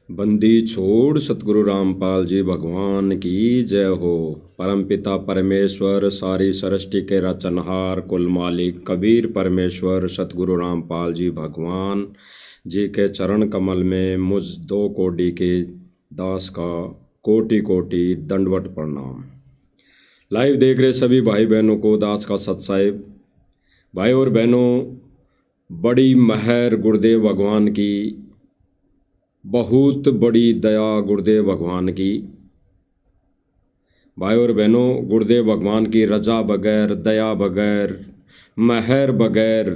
बंदी छोड़ सतगुरु रामपाल जी भगवान की जय हो। परमपिता परमेश्वर सारी सृष्टि के रचनहार कुल मालिक कबीर परमेश्वर सतगुरु रामपाल जी भगवान जी के चरण कमल में मुझ दो कोटि के दास का कोटि कोटि दंडवत प्रणाम। लाइव देख रहे सभी भाई बहनों को दास का सत्साहिब। भाई और बहनों, बड़ी महर गुरुदेव भगवान की, बहुत बड़ी दया गुरुदेव भगवान की। भाई और बहनों, गुरुदेव भगवान की रजा बगैर, दया बगैर, महर बगैर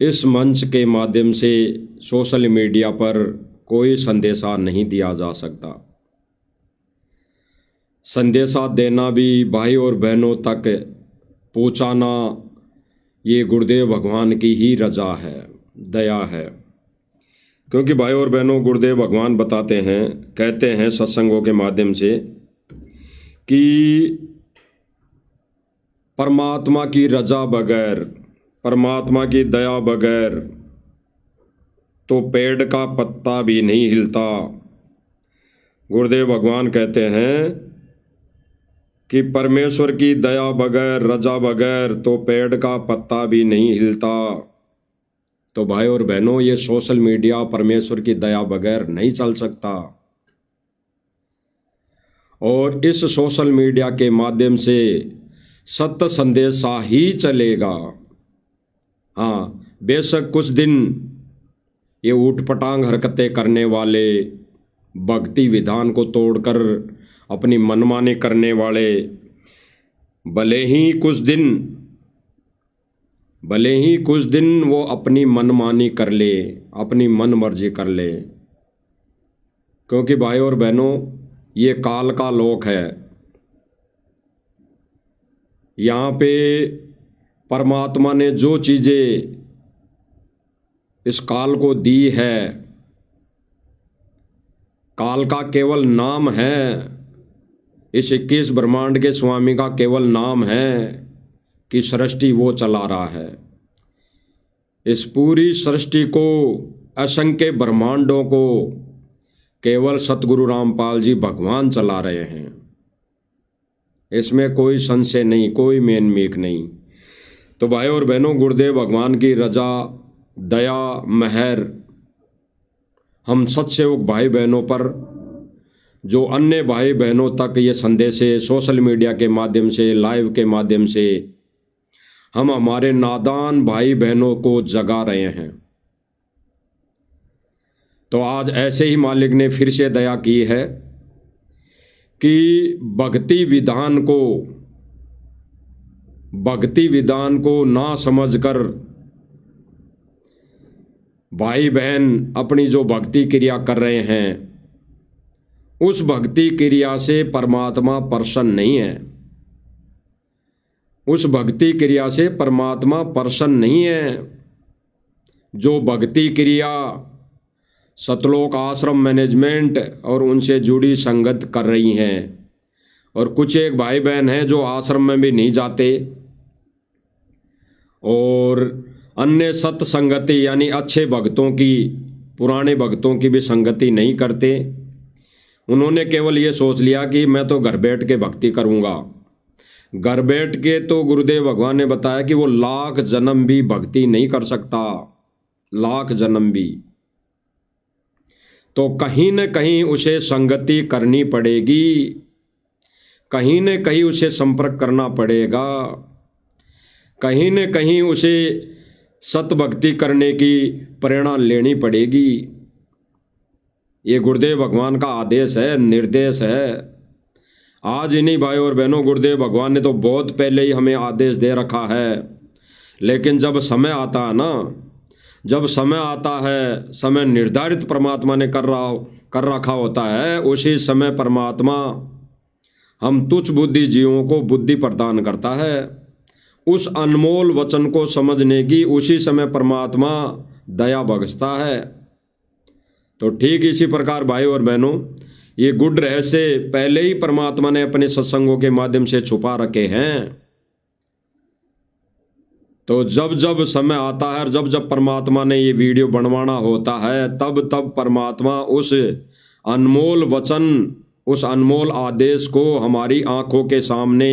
इस मंच के माध्यम से सोशल मीडिया पर कोई संदेशा नहीं दिया जा सकता। संदेशा देना भी, भाई और बहनों तक पहुँचाना, ये गुरुदेव भगवान की ही रजा है, दया है। क्योंकि भाई और बहनों, गुरुदेव भगवान बताते हैं, कहते हैं सत्संगों के माध्यम से कि परमात्मा की रजा बगैर, परमात्मा की दया बगैर तो पेड़ का पत्ता भी नहीं हिलता। गुरुदेव भगवान कहते हैं कि परमेश्वर की दया बगैर, रजा बगैर तो पेड़ का पत्ता भी नहीं हिलता। तो भाई और बहनों, ये सोशल मीडिया परमेश्वर की दया बगैर नहीं चल सकता। और इस सोशल मीडिया के माध्यम से सत्य संदेशा ही चलेगा। हाँ, बेशक कुछ दिन ये ऊटपटांग हरकतें करने वाले, भक्ति विधान को तोड़कर अपनी मनमानी करने वाले, भले ही कुछ दिन वो अपनी मनमानी कर ले, अपनी मन मर्जी कर ले। क्योंकि भाई और बहनों, ये काल का लोक है। यहाँ पे परमात्मा ने जो चीज़ें इस काल को दी है, काल का केवल नाम है। इस 21 ब्रह्मांड के स्वामी का केवल नाम है कि सृष्टि वो चला रहा है। इस पूरी सृष्टि को, असंख्य ब्रह्मांडों को केवल सतगुरु रामपाल जी भगवान चला रहे हैं। इसमें कोई संशय नहीं, कोई मेन मीक नहीं। तो भाई और बहनों, गुरुदेव भगवान की रजा, दया, महर हम सत्सेवक भाई बहनों पर, जो अन्य भाई बहनों तक ये संदेश सोशल मीडिया के माध्यम से, लाइव के माध्यम से हम हमारे नादान भाई बहनों को जगा रहे हैं। तो आज ऐसे ही मालिक ने फिर से दया की है कि भक्ति विधान को ना समझकर भाई बहन अपनी जो भक्ति क्रिया कर रहे हैं, उस भक्ति क्रिया से परमात्मा प्रसन्न नहीं है। उस भक्ति क्रिया से परमात्मा प्रसन्न नहीं है। जो भक्ति क्रिया सतलोक आश्रम मैनेजमेंट और उनसे जुड़ी संगत कर रही हैं, और कुछ एक भाई बहन हैं जो आश्रम में भी नहीं जाते और अन्य सत्संगति यानी अच्छे भक्तों की, पुराने भक्तों की भी संगति नहीं करते। उन्होंने केवल ये सोच लिया कि मैं तो घर बैठ के भक्ति करूँगा। घर बैठ के तो गुरुदेव भगवान ने बताया कि वो लाख जन्म भी भक्ति नहीं कर सकता, लाख जन्म भी। तो कहीं न कहीं उसे संगति करनी पड़ेगी, कहीं न कहीं उसे संपर्क करना पड़ेगा, कहीं न कहीं उसे सतभक्ति करने की प्रेरणा लेनी पड़ेगी। ये गुरुदेव भगवान का आदेश है, निर्देश है। आज ही नहीं भाई और बहनों, गुरुदेव भगवान ने तो बहुत पहले ही हमें आदेश दे रखा है। लेकिन जब समय आता है ना, जब समय आता है, समय निर्धारित परमात्मा ने कर रखा होता है, उसी समय परमात्मा हम तुच्छ बुद्धि जीवों को बुद्धि प्रदान करता है। उस अनमोल वचन को समझने की उसी समय परमात्मा दया बख्शता है। तो ठीक इसी प्रकार भाई और बहनों, ये गुड रहस्य पहले ही परमात्मा ने अपने सत्संगों के माध्यम से छुपा रखे हैं। तो जब जब समय आता है और जब जब परमात्मा ने ये वीडियो बनवाना होता है, तब तब परमात्मा उस अनमोल वचन, उस अनमोल आदेश को हमारी आंखों के सामने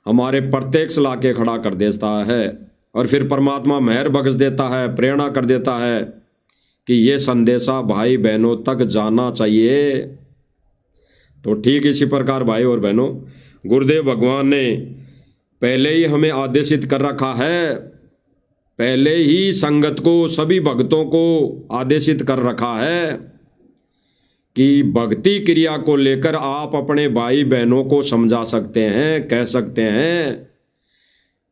हमारे प्रत्यक्ष ला के खड़ा कर देता है। और फिर परमात्मा मेहर बख्श देता है, प्रेरणा कर देता है कि ये संदेशा भाई बहनों तक जाना चाहिए। तो ठीक इसी प्रकार भाई और बहनों, गुरुदेव भगवान ने पहले ही हमें आदेशित कर रखा है, पहले ही संगत को, सभी भक्तों को आदेशित कर रखा है कि भक्ति क्रिया को लेकर आप अपने भाई बहनों को समझा सकते हैं, कह सकते हैं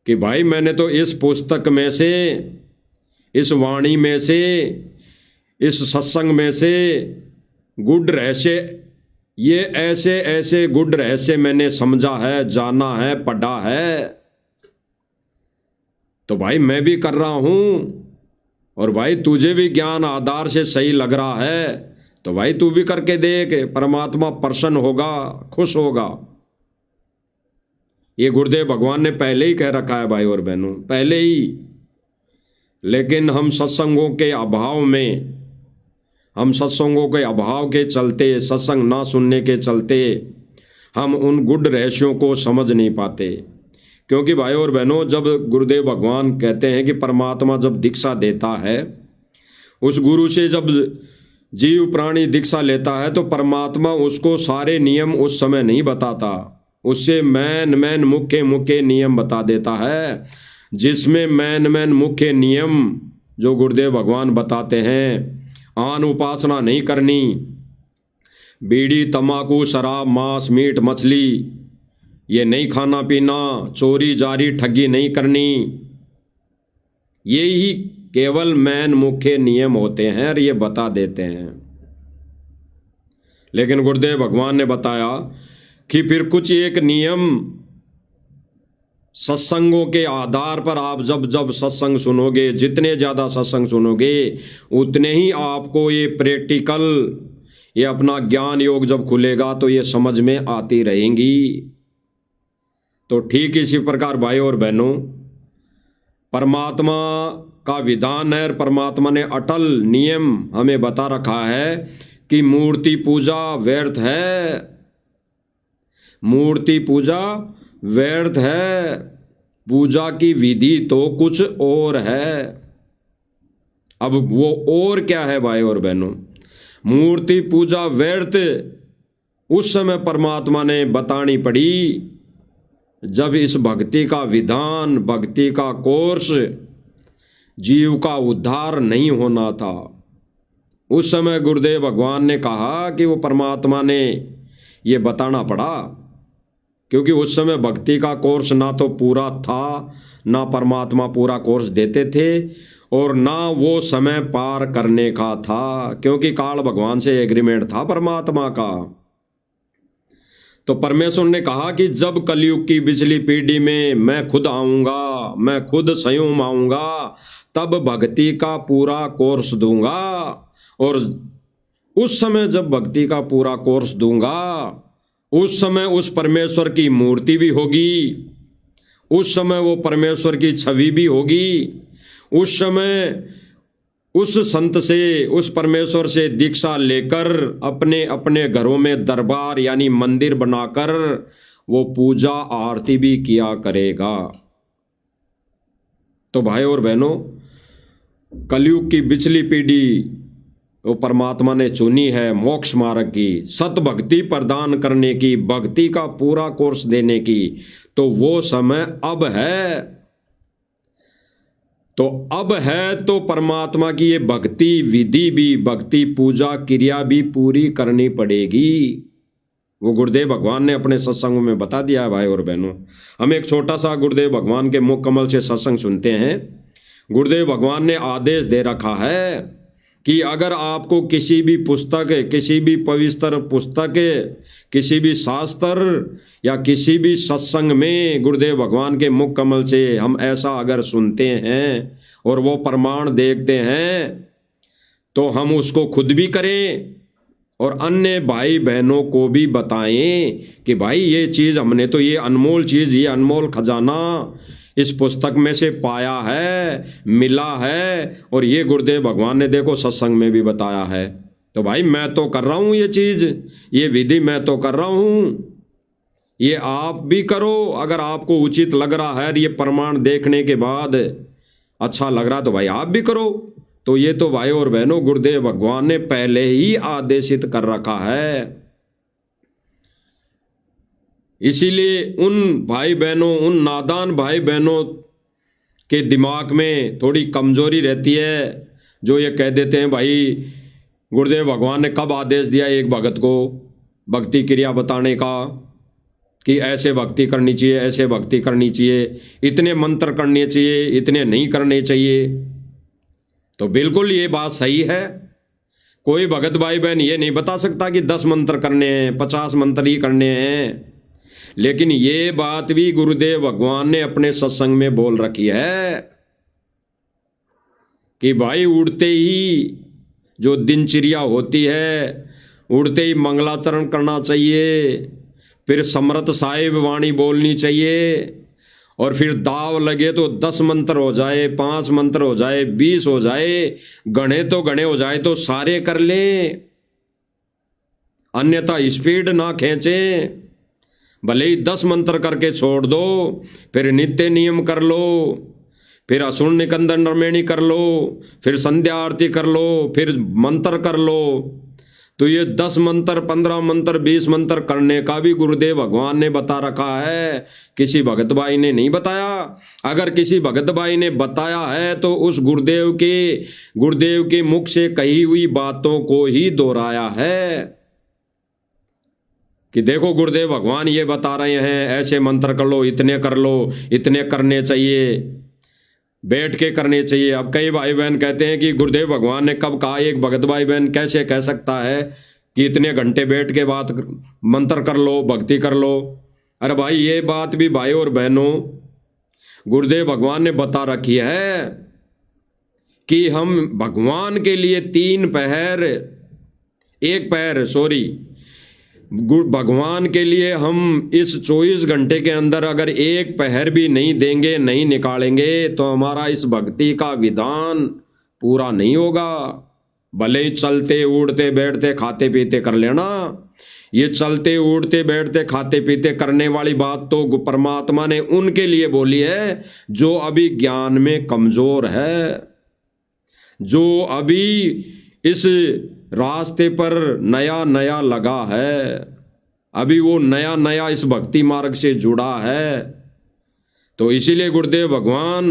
कि भाई मैंने तो इस पुस्तक में से, इस वाणी में से, इस सत्संग में से गुड रहस्य, ये ऐसे ऐसे गुड रहस्य मैंने समझा है, जाना है, पढ़ा है, तो भाई मैं भी कर रहा हूं। और भाई तुझे भी ज्ञान आधार से सही लग रहा है तो भाई तू भी करके देख, परमात्मा प्रसन्न होगा, खुश होगा। ये गुरुदेव भगवान ने पहले ही कह रखा है भाई और बहनों, पहले ही। लेकिन हम सत्संगों के अभाव में, हम सत्संगों के अभाव के चलते, सत्संग ना सुनने के चलते हम उन गुड रहस्यों को समझ नहीं पाते। क्योंकि भाई और बहनों, जब गुरुदेव भगवान कहते हैं कि परमात्मा जब दीक्षा देता है, उस गुरु से जब जीव प्राणी दीक्षा लेता है तो परमात्मा उसको सारे नियम उस समय नहीं बताता, उससे मैन मुख्य नियम बता देता है, जिसमें मैन मुख्य नियम जो गुरुदेव भगवान बताते हैं, आन उपासना नहीं करनी, बीड़ी तंबाकू शराब मांस मीट मछली ये नहीं खाना पीना, चोरी जारी ठगी नहीं करनी, ये ही केवल मैन मुख्य नियम होते हैं और ये बता देते हैं। लेकिन गुरुदेव भगवान ने बताया कि फिर कुछ एक नियम सत्संगों के आधार पर आप जब जब सत्संग सुनोगे, जितने ज़्यादा सत्संग सुनोगे उतने ही आपको ये प्रैक्टिकल, ये अपना ज्ञान योग जब खुलेगा तो ये समझ में आती रहेंगी। तो ठीक इसी प्रकार भाई और बहनों, परमात्मा का विधान है, परमात्मा ने अटल नियम हमें बता रखा है कि मूर्ति पूजा व्यर्थ है, मूर्ति पूजा व्यर्थ है, पूजा की विधि तो कुछ और है। अब वो और क्या है भाई और बहनों? मूर्ति पूजा व्यर्थ उस समय परमात्मा ने बतानी पड़ी जब इस भक्ति का विधान, भक्ति का कोर्स, जीव का उद्धार नहीं होना था। उस समय गुरुदेव भगवान ने कहा कि वो परमात्मा ने ये बताना पड़ा, क्योंकि उस समय भक्ति का कोर्स ना तो पूरा था, ना परमात्मा पूरा कोर्स देते थे, और ना वो समय पार करने का था, क्योंकि काल भगवान से एग्रीमेंट था परमात्मा का। तो परमेश्वर ने कहा कि जब कलयुग की पिछली पीढ़ी में मैं खुद आऊंगा, मैं खुद स्वयं आऊंगा, तब भक्ति का पूरा कोर्स दूंगा। और उस समय जब भक्ति का पूरा कोर्स दूंगा, उस समय उस परमेश्वर की मूर्ति भी होगी, उस समय वो परमेश्वर की छवि भी होगी, उस समय उस संत से, उस परमेश्वर से दीक्षा लेकर अपने अपने घरों में दरबार यानी मंदिर बनाकर वो पूजा आरती भी किया करेगा। तो भाई और बहनों, कलयुग की पिछली पीढ़ी वो परमात्मा ने चुनी है मोक्ष मार्ग की, सत भक्ति प्रदान करने की, भक्ति का पूरा कोर्स देने की। तो वो समय अब है, तो अब है तो परमात्मा की ये भक्ति विधि भी, भक्ति पूजा क्रिया भी पूरी करनी पड़ेगी। वो गुरुदेव भगवान ने अपने सत्संगों में बता दिया है भाई और बहनों। हम एक छोटा सा गुरुदेव भगवान के मुख कमल से सत्संग सुनते हैं। गुरुदेव भगवान ने आदेश दे रखा है कि अगर आपको किसी भी पुस्तक, किसी भी पवित्र पुस्तक, किसी भी शास्त्र या किसी भी सत्संग में गुरुदेव भगवान के मुख कमल से हम ऐसा अगर सुनते हैं और वो प्रमाण देखते हैं, तो हम उसको खुद भी करें और अन्य भाई बहनों को भी बताएं कि भाई ये चीज़ हमने तो, ये अनमोल चीज़, ये अनमोल खजाना, इस पुस्तक में से पाया है, मिला है, और ये गुरुदेव भगवान ने देखो सत्संग में भी बताया है। तो भाई मैं तो कर रहा हूँ ये चीज, ये विधि मैं तो कर रहा हूँ, ये आप भी करो। अगर आपको उचित लग रहा है, ये प्रमाण देखने के बाद अच्छा लग रहा तो भाई आप भी करो। तो ये तो भाई और बहनों गुरुदेव भगवान ने पहले ही आदेशित कर रखा है। इसीलिए उन भाई बहनों, उन नादान भाई बहनों के दिमाग में थोड़ी कमजोरी रहती है, जो ये कह देते हैं भाई गुरुदेव भगवान ने कब आदेश दिया एक भगत को भक्ति क्रिया बताने का, कि ऐसे भक्ति करनी चाहिए, ऐसे भक्ति करनी चाहिए, इतने मंत्र करने चाहिए, इतने नहीं करने चाहिए। तो बिल्कुल ये बात सही है। कोई भगत भाई बहन ये नहीं बता सकता कि 10 मंत्र करने हैं, 50 मंत्र ही करने हैं। लेकिन ये बात भी गुरुदेव भगवान ने अपने सत्संग में बोल रखी है कि भाई उड़ते ही जो दिनचर्या होती है, उड़ते ही मंगलाचरण करना चाहिए, फिर समर्थ साहिब वाणी बोलनी चाहिए, और फिर दाव लगे तो 10 मंत्र हो जाए, 5 मंत्र हो जाए, 20 हो जाए, गणे तो गणे हो जाए तो सारे कर लें, अन्यथा स्पीड ना खींचें। भले ही 10 मंत्र करके छोड़ दो, फिर नित्य नियम कर लो, फिर असुर निकंदन नरमेणी कर लो, फिर संध्या आरती कर लो, फिर मंत्र कर लो। तो ये 10 मंत्र, 15 मंत्र, 20 मंत्र करने का भी गुरुदेव भगवान ने बता रखा है, किसी भगत भाई ने नहीं बताया। अगर किसी भगत भाई ने बताया है तो उस गुरुदेव के मुख से कही हुई बातों को ही दोहराया है कि देखो गुरुदेव भगवान ये बता रहे हैं, ऐसे मंत्र कर लो, इतने कर लो, इतने करने चाहिए, बैठ के करने चाहिए। अब कई भाई बहन कहते हैं कि गुरुदेव भगवान ने कब कहा। एक भगत भाई बहन कैसे कह सकता है कि इतने घंटे बैठ के बात मंत्र कर लो, भक्ति कर लो। अरे भाई ये बात भी भाई और बहनों गुरुदेव भगवान ने बता रखी है कि हम भगवान के लिए 3 पहर, 1 पहर भगवान के लिए हम इस 24 घंटे के अंदर अगर 1 पहर भी नहीं देंगे, नहीं निकालेंगे, तो हमारा इस भक्ति का विधान पूरा नहीं होगा। भले ही चलते उड़ते बैठते खाते पीते कर लेना, ये चलते उड़ते बैठते खाते पीते करने वाली बात तो परमात्मा ने उनके लिए बोली है जो अभी ज्ञान में कमजोर है, जो अभी इस रास्ते पर नया नया लगा है, अभी वो नया नया इस भक्ति मार्ग से जुड़ा है। तो इसीलिए गुरुदेव भगवान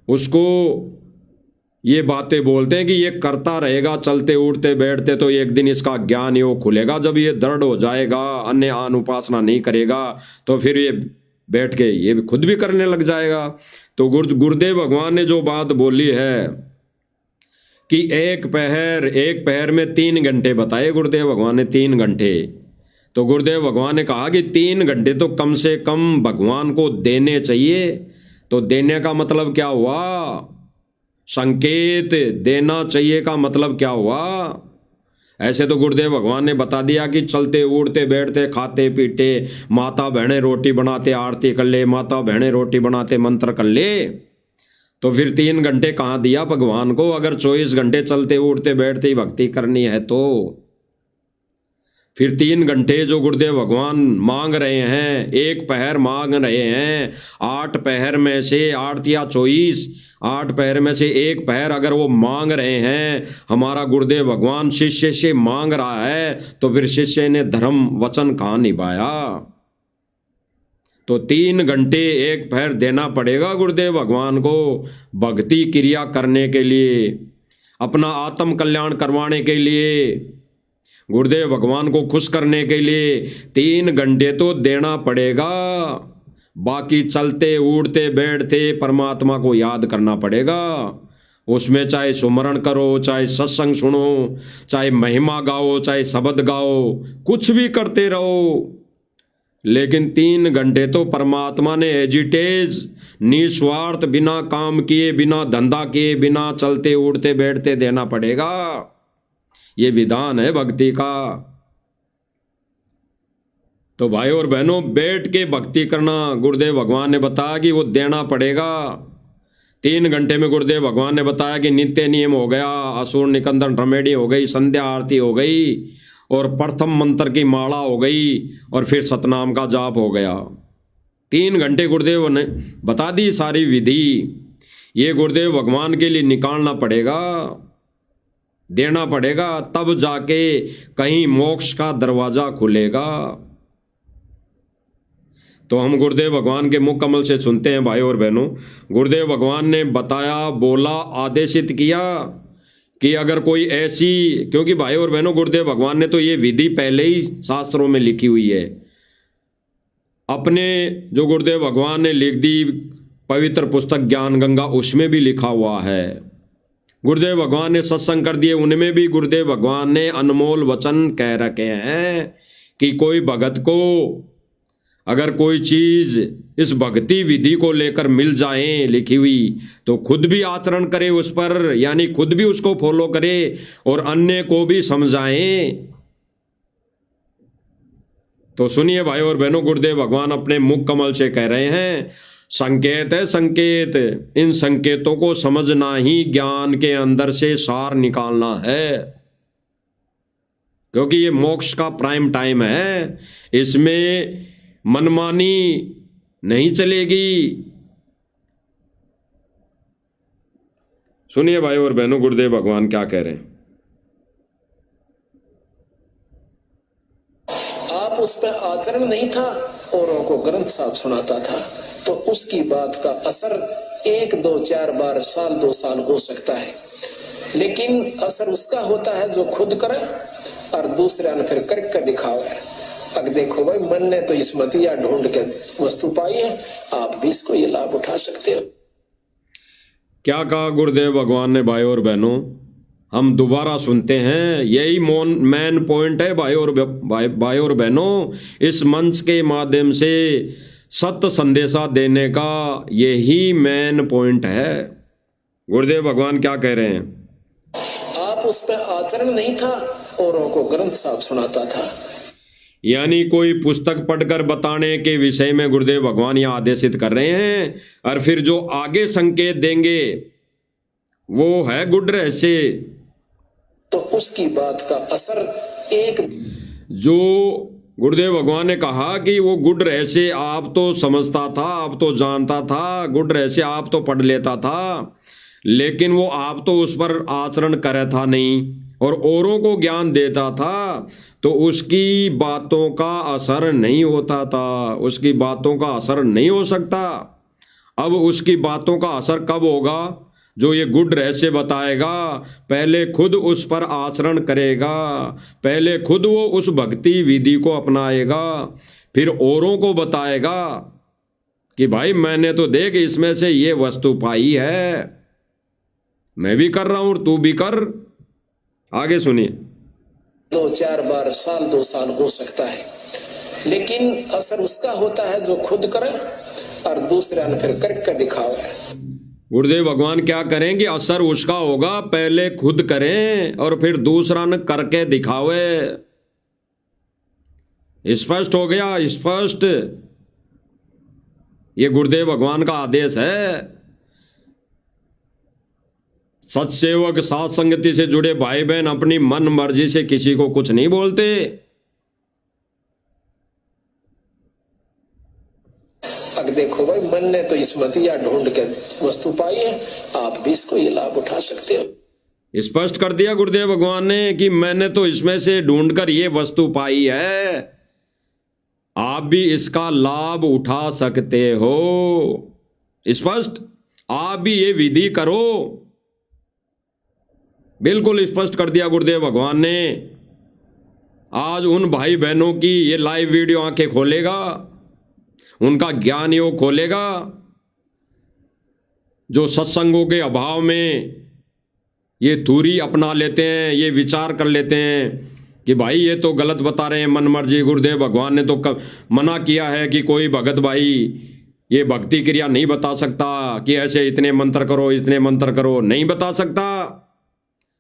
उसको ये बातें बोलते हैं कि ये करता रहेगा चलते उड़ते बैठते, तो एक दिन इसका ज्ञान योग खुलेगा। जब ये दृढ़ हो जाएगा, अन्य अनुपासना नहीं करेगा, तो फिर ये बैठ के ये खुद भी करने लग जाएगा। तो गुरुदेव भगवान ने जो बात बोली है कि 1 पहर में 3 घंटे बताए गुरुदेव भगवान ने, 3 घंटे। तो गुरुदेव भगवान ने कहा कि 3 घंटे तो कम से कम भगवान को देने चाहिए। तो देने का मतलब क्या हुआ? संकेत देना चाहिए का मतलब क्या हुआ? ऐसे तो गुरुदेव भगवान ने बता दिया कि चलते उड़ते बैठते खाते पीते माता बहनें रोटी बनाते आरती कर ले, माता बहनें रोटी बनाते मंत्र कर ले। तो फिर 3 घंटे कहाँ दिया भगवान को? अगर 24 घंटे चलते उड़ते बैठते ही भक्ति करनी है तो फिर 3 घंटे जो गुरुदेव भगवान मांग रहे हैं, 1 पहर मांग रहे हैं, 8 पहर में से 8 या 24, 8 पहर में से 1 पहर अगर वो मांग रहे हैं, हमारा गुरुदेव भगवान शिष्य से मांग रहा है, तो फिर शिष्य ने धर्म वचन कहाँ निभाया? तो 3 घंटे 1 पहर देना पड़ेगा गुरुदेव भगवान को भक्ति क्रिया करने के लिए, अपना आत्म कल्याण करवाने के लिए, गुरुदेव भगवान को खुश करने के लिए 3 घंटे तो देना पड़ेगा। बाकी चलते उड़ते बैठते परमात्मा को याद करना पड़ेगा। उसमें चाहे सुमरण करो, चाहे सत्संग सुनो, चाहे महिमा गाओ, चाहे शब्द गाओ, कुछ भी करते रहो, लेकिन 3 घंटे तो परमात्मा ने एजिटेज निस्वार्थ, बिना काम किए, बिना धंधा किए, बिना चलते उड़ते बैठते देना पड़ेगा। ये विधान है भक्ति का। तो भाई और बहनों, बैठ के भक्ति करना गुरुदेव भगवान ने बताया कि वो देना पड़ेगा। 3 घंटे में गुरुदेव भगवान ने बताया कि नित्य नियम हो गया, असुर निकंदन रेमेडी हो गई, संध्या आरती हो गई और प्रथम मंत्र की माला हो गई और फिर सतनाम का जाप हो गया। 3 घंटे गुरुदेव ने बता दी सारी विधि। ये गुरुदेव भगवान के लिए निकालना पड़ेगा, देना पड़ेगा, तब जाके कहीं मोक्ष का दरवाजा खुलेगा। तो हम गुरुदेव भगवान के मुख कमल से सुनते हैं भाई और बहनों, गुरुदेव भगवान ने बताया, बोला, आदेशित किया कि अगर कोई ऐसी, क्योंकि भाई और बहनों गुरुदेव भगवान ने तो ये विधि पहले ही शास्त्रों में लिखी हुई है। अपने जो गुरुदेव भगवान ने लिख दी पवित्र पुस्तक ज्ञान गंगा, उसमें भी लिखा हुआ है। गुरुदेव भगवान ने सत्संग कर दिए, उनमें भी गुरुदेव भगवान ने अनमोल वचन कह रखे हैं कि कोई भगत को अगर कोई चीज इस भक्ति विधि को लेकर मिल जाए लिखी हुई, तो खुद भी आचरण करे उस पर, यानी खुद भी उसको फॉलो करे और अन्य को भी समझाए। तो सुनिए भाई और बहनों, गुरुदेव भगवान अपने मुख कमल से कह रहे हैं, संकेत है संकेत, इन संकेतों को समझना ही ज्ञान के अंदर से सार निकालना है, क्योंकि ये मोक्ष का प्राइम टाइम है। इसमें मनमानी नहीं चलेगी। सुनिए भाई और बहनों, गुरुदेव भगवान क्या कह रहे हैं। आप उस पर आचरण नहीं था, औरों को ग्रंथ साहब सुनाता था, तो उसकी बात का असर 1, 2, 4 बार, साल 2 साल हो सकता है, लेकिन असर उसका होता है जो खुद करे और दूसरे ने फिर करके दिखावे। अब देखो भाई, मन ने तो इस मतिया ढूंढ के वस्तु पाई है, आप भी इसको ये लाभ उठा सकते हो। क्या कहा गुरुदेव भगवान ने भाई और बहनों, हम दोबारा सुनते हैं। यही मेन पॉइंट है भाई और बहनों, इस मंच के माध्यम से सत्य संदेशा देने का यही मेन पॉइंट है। गुरुदेव भगवान क्या कह रहे हैं, आप उस पर आचरण नहीं था, औरों को ग्रंथ साहब सुनाता था, यानी कोई पुस्तक पढ़कर बताने के विषय में गुरुदेव भगवान यह आदेशित कर रहे हैं। और फिर जो आगे संकेत देंगे वो है गुड रहस्य, तो उसकी बात का असर एक, जो गुरुदेव भगवान ने कहा कि वो गुड रहस्य आप तो समझता था, आप तो जानता था, गुड रहस्य आप तो पढ़ लेता था, लेकिन वो आप तो उस पर आचरण करे था नहीं और औरों को ज्ञान देता था, तो उसकी बातों का असर नहीं होता था, उसकी बातों का असर नहीं हो सकता। अब उसकी बातों का असर कब होगा, जो ये गुड रहस्य बताएगा, पहले खुद उस पर आचरण करेगा, पहले खुद वो उस भक्ति विधि को अपनाएगा, फिर औरों को बताएगा कि भाई मैंने तो देख इसमें से ये वस्तु पाई है, मैं भी कर रहा हूं और तू भी कर। आगे सुनिए। 2, 4 बार, साल 2 साल हो सकता है, लेकिन असर उसका होता है जो खुद करे और दूसरा ने फिर करके दिखावे। गुरुदेव भगवान क्या करें कि असर उसका होगा, पहले खुद करें और फिर दूसरा ने करके दिखावे। स्पष्ट हो गया, स्पष्ट। ये गुरुदेव भगवान का आदेश है। सत्सेवक, साथ संगति से जुड़े भाई बहन अपनी मन मर्जी से किसी को कुछ नहीं बोलते। अब देखो भाई, मन ने तो इस मतिया ढूंढ के वस्तु पाई है, आप भी इसको ये लाभ उठा सकते हो। स्पष्ट कर दिया गुरुदेव भगवान ने कि मैंने तो इसमें से ढूंढकर ये वस्तु पाई है, आप भी इसका लाभ उठा सकते हो। स्पष्ट, आप भी ये विधि करो। बिल्कुल स्पष्ट कर दिया गुरुदेव भगवान ने। आज उन भाई बहनों की ये लाइव वीडियो आंखें खोलेगा, उनका ज्ञान योग खोलेगा, जो सत्संगों के अभाव में ये दूरी अपना लेते हैं, ये विचार कर लेते हैं कि भाई ये तो गलत बता रहे हैं, मन मर्जी। गुरुदेव भगवान ने तो मना किया है कि कोई भगत भाई ये भक्ति क्रिया नहीं बता सकता कि ऐसे इतने मंत्र करो, इतने मंत्र करो, नहीं बता सकता।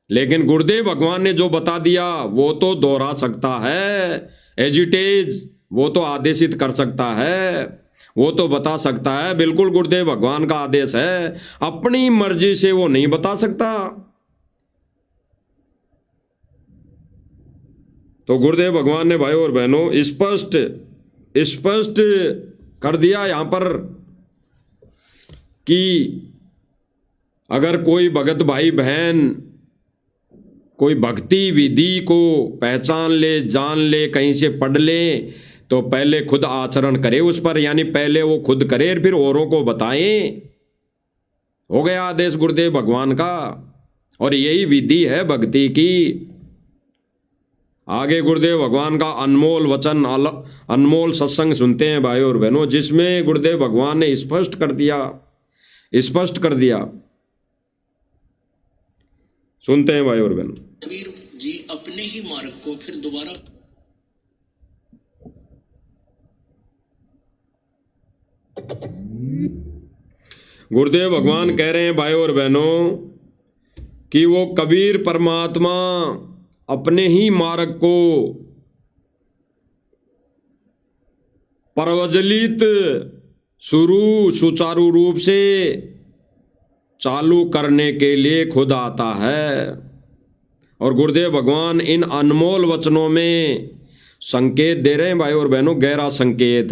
लेकिन गुरुदेव भगवान ने जो बता दिया वो तो दोहरा सकता है, एज इट इज, वो तो आदेशित कर सकता है, वो तो बता सकता है, बिल्कुल गुरुदेव भगवान का आदेश है। अपनी मर्जी से वो नहीं बता सकता। तो गुरुदेव भगवान ने भाइयों और बहनों स्पष्ट स्पष्ट कर दिया यहां पर कि अगर कोई भगत भाई बहन कोई भक्ति विधि को पहचान ले, जान ले, कहीं से पढ़ ले, तो पहले खुद आचरण करे उस पर, यानी पहले वो खुद करे फिर औरों को बताए। हो गया आदेश गुरुदेव भगवान का, और यही विधि है भक्ति की। आगे गुरुदेव भगवान का अनमोल वचन, अनमोल सत्संग सुनते हैं भाइयों और बहनों, जिसमें गुरुदेव भगवान ने स्पष्ट कर दिया। सुनते हैं भाइयों और बहनों। कबीर जी अपने ही मार्ग को फिर दोबारा गुरुदेव भगवान कह रहे हैं भाइयों और बहनों कि वो कबीर परमात्मा अपने ही मार्ग को प्रज्वलित सुचारू रूप से चालू करने के लिए खुद आता है। और गुरुदेव भगवान इन अनमोल वचनों में संकेत दे रहे हैं भाई और बहनों, गहरा संकेत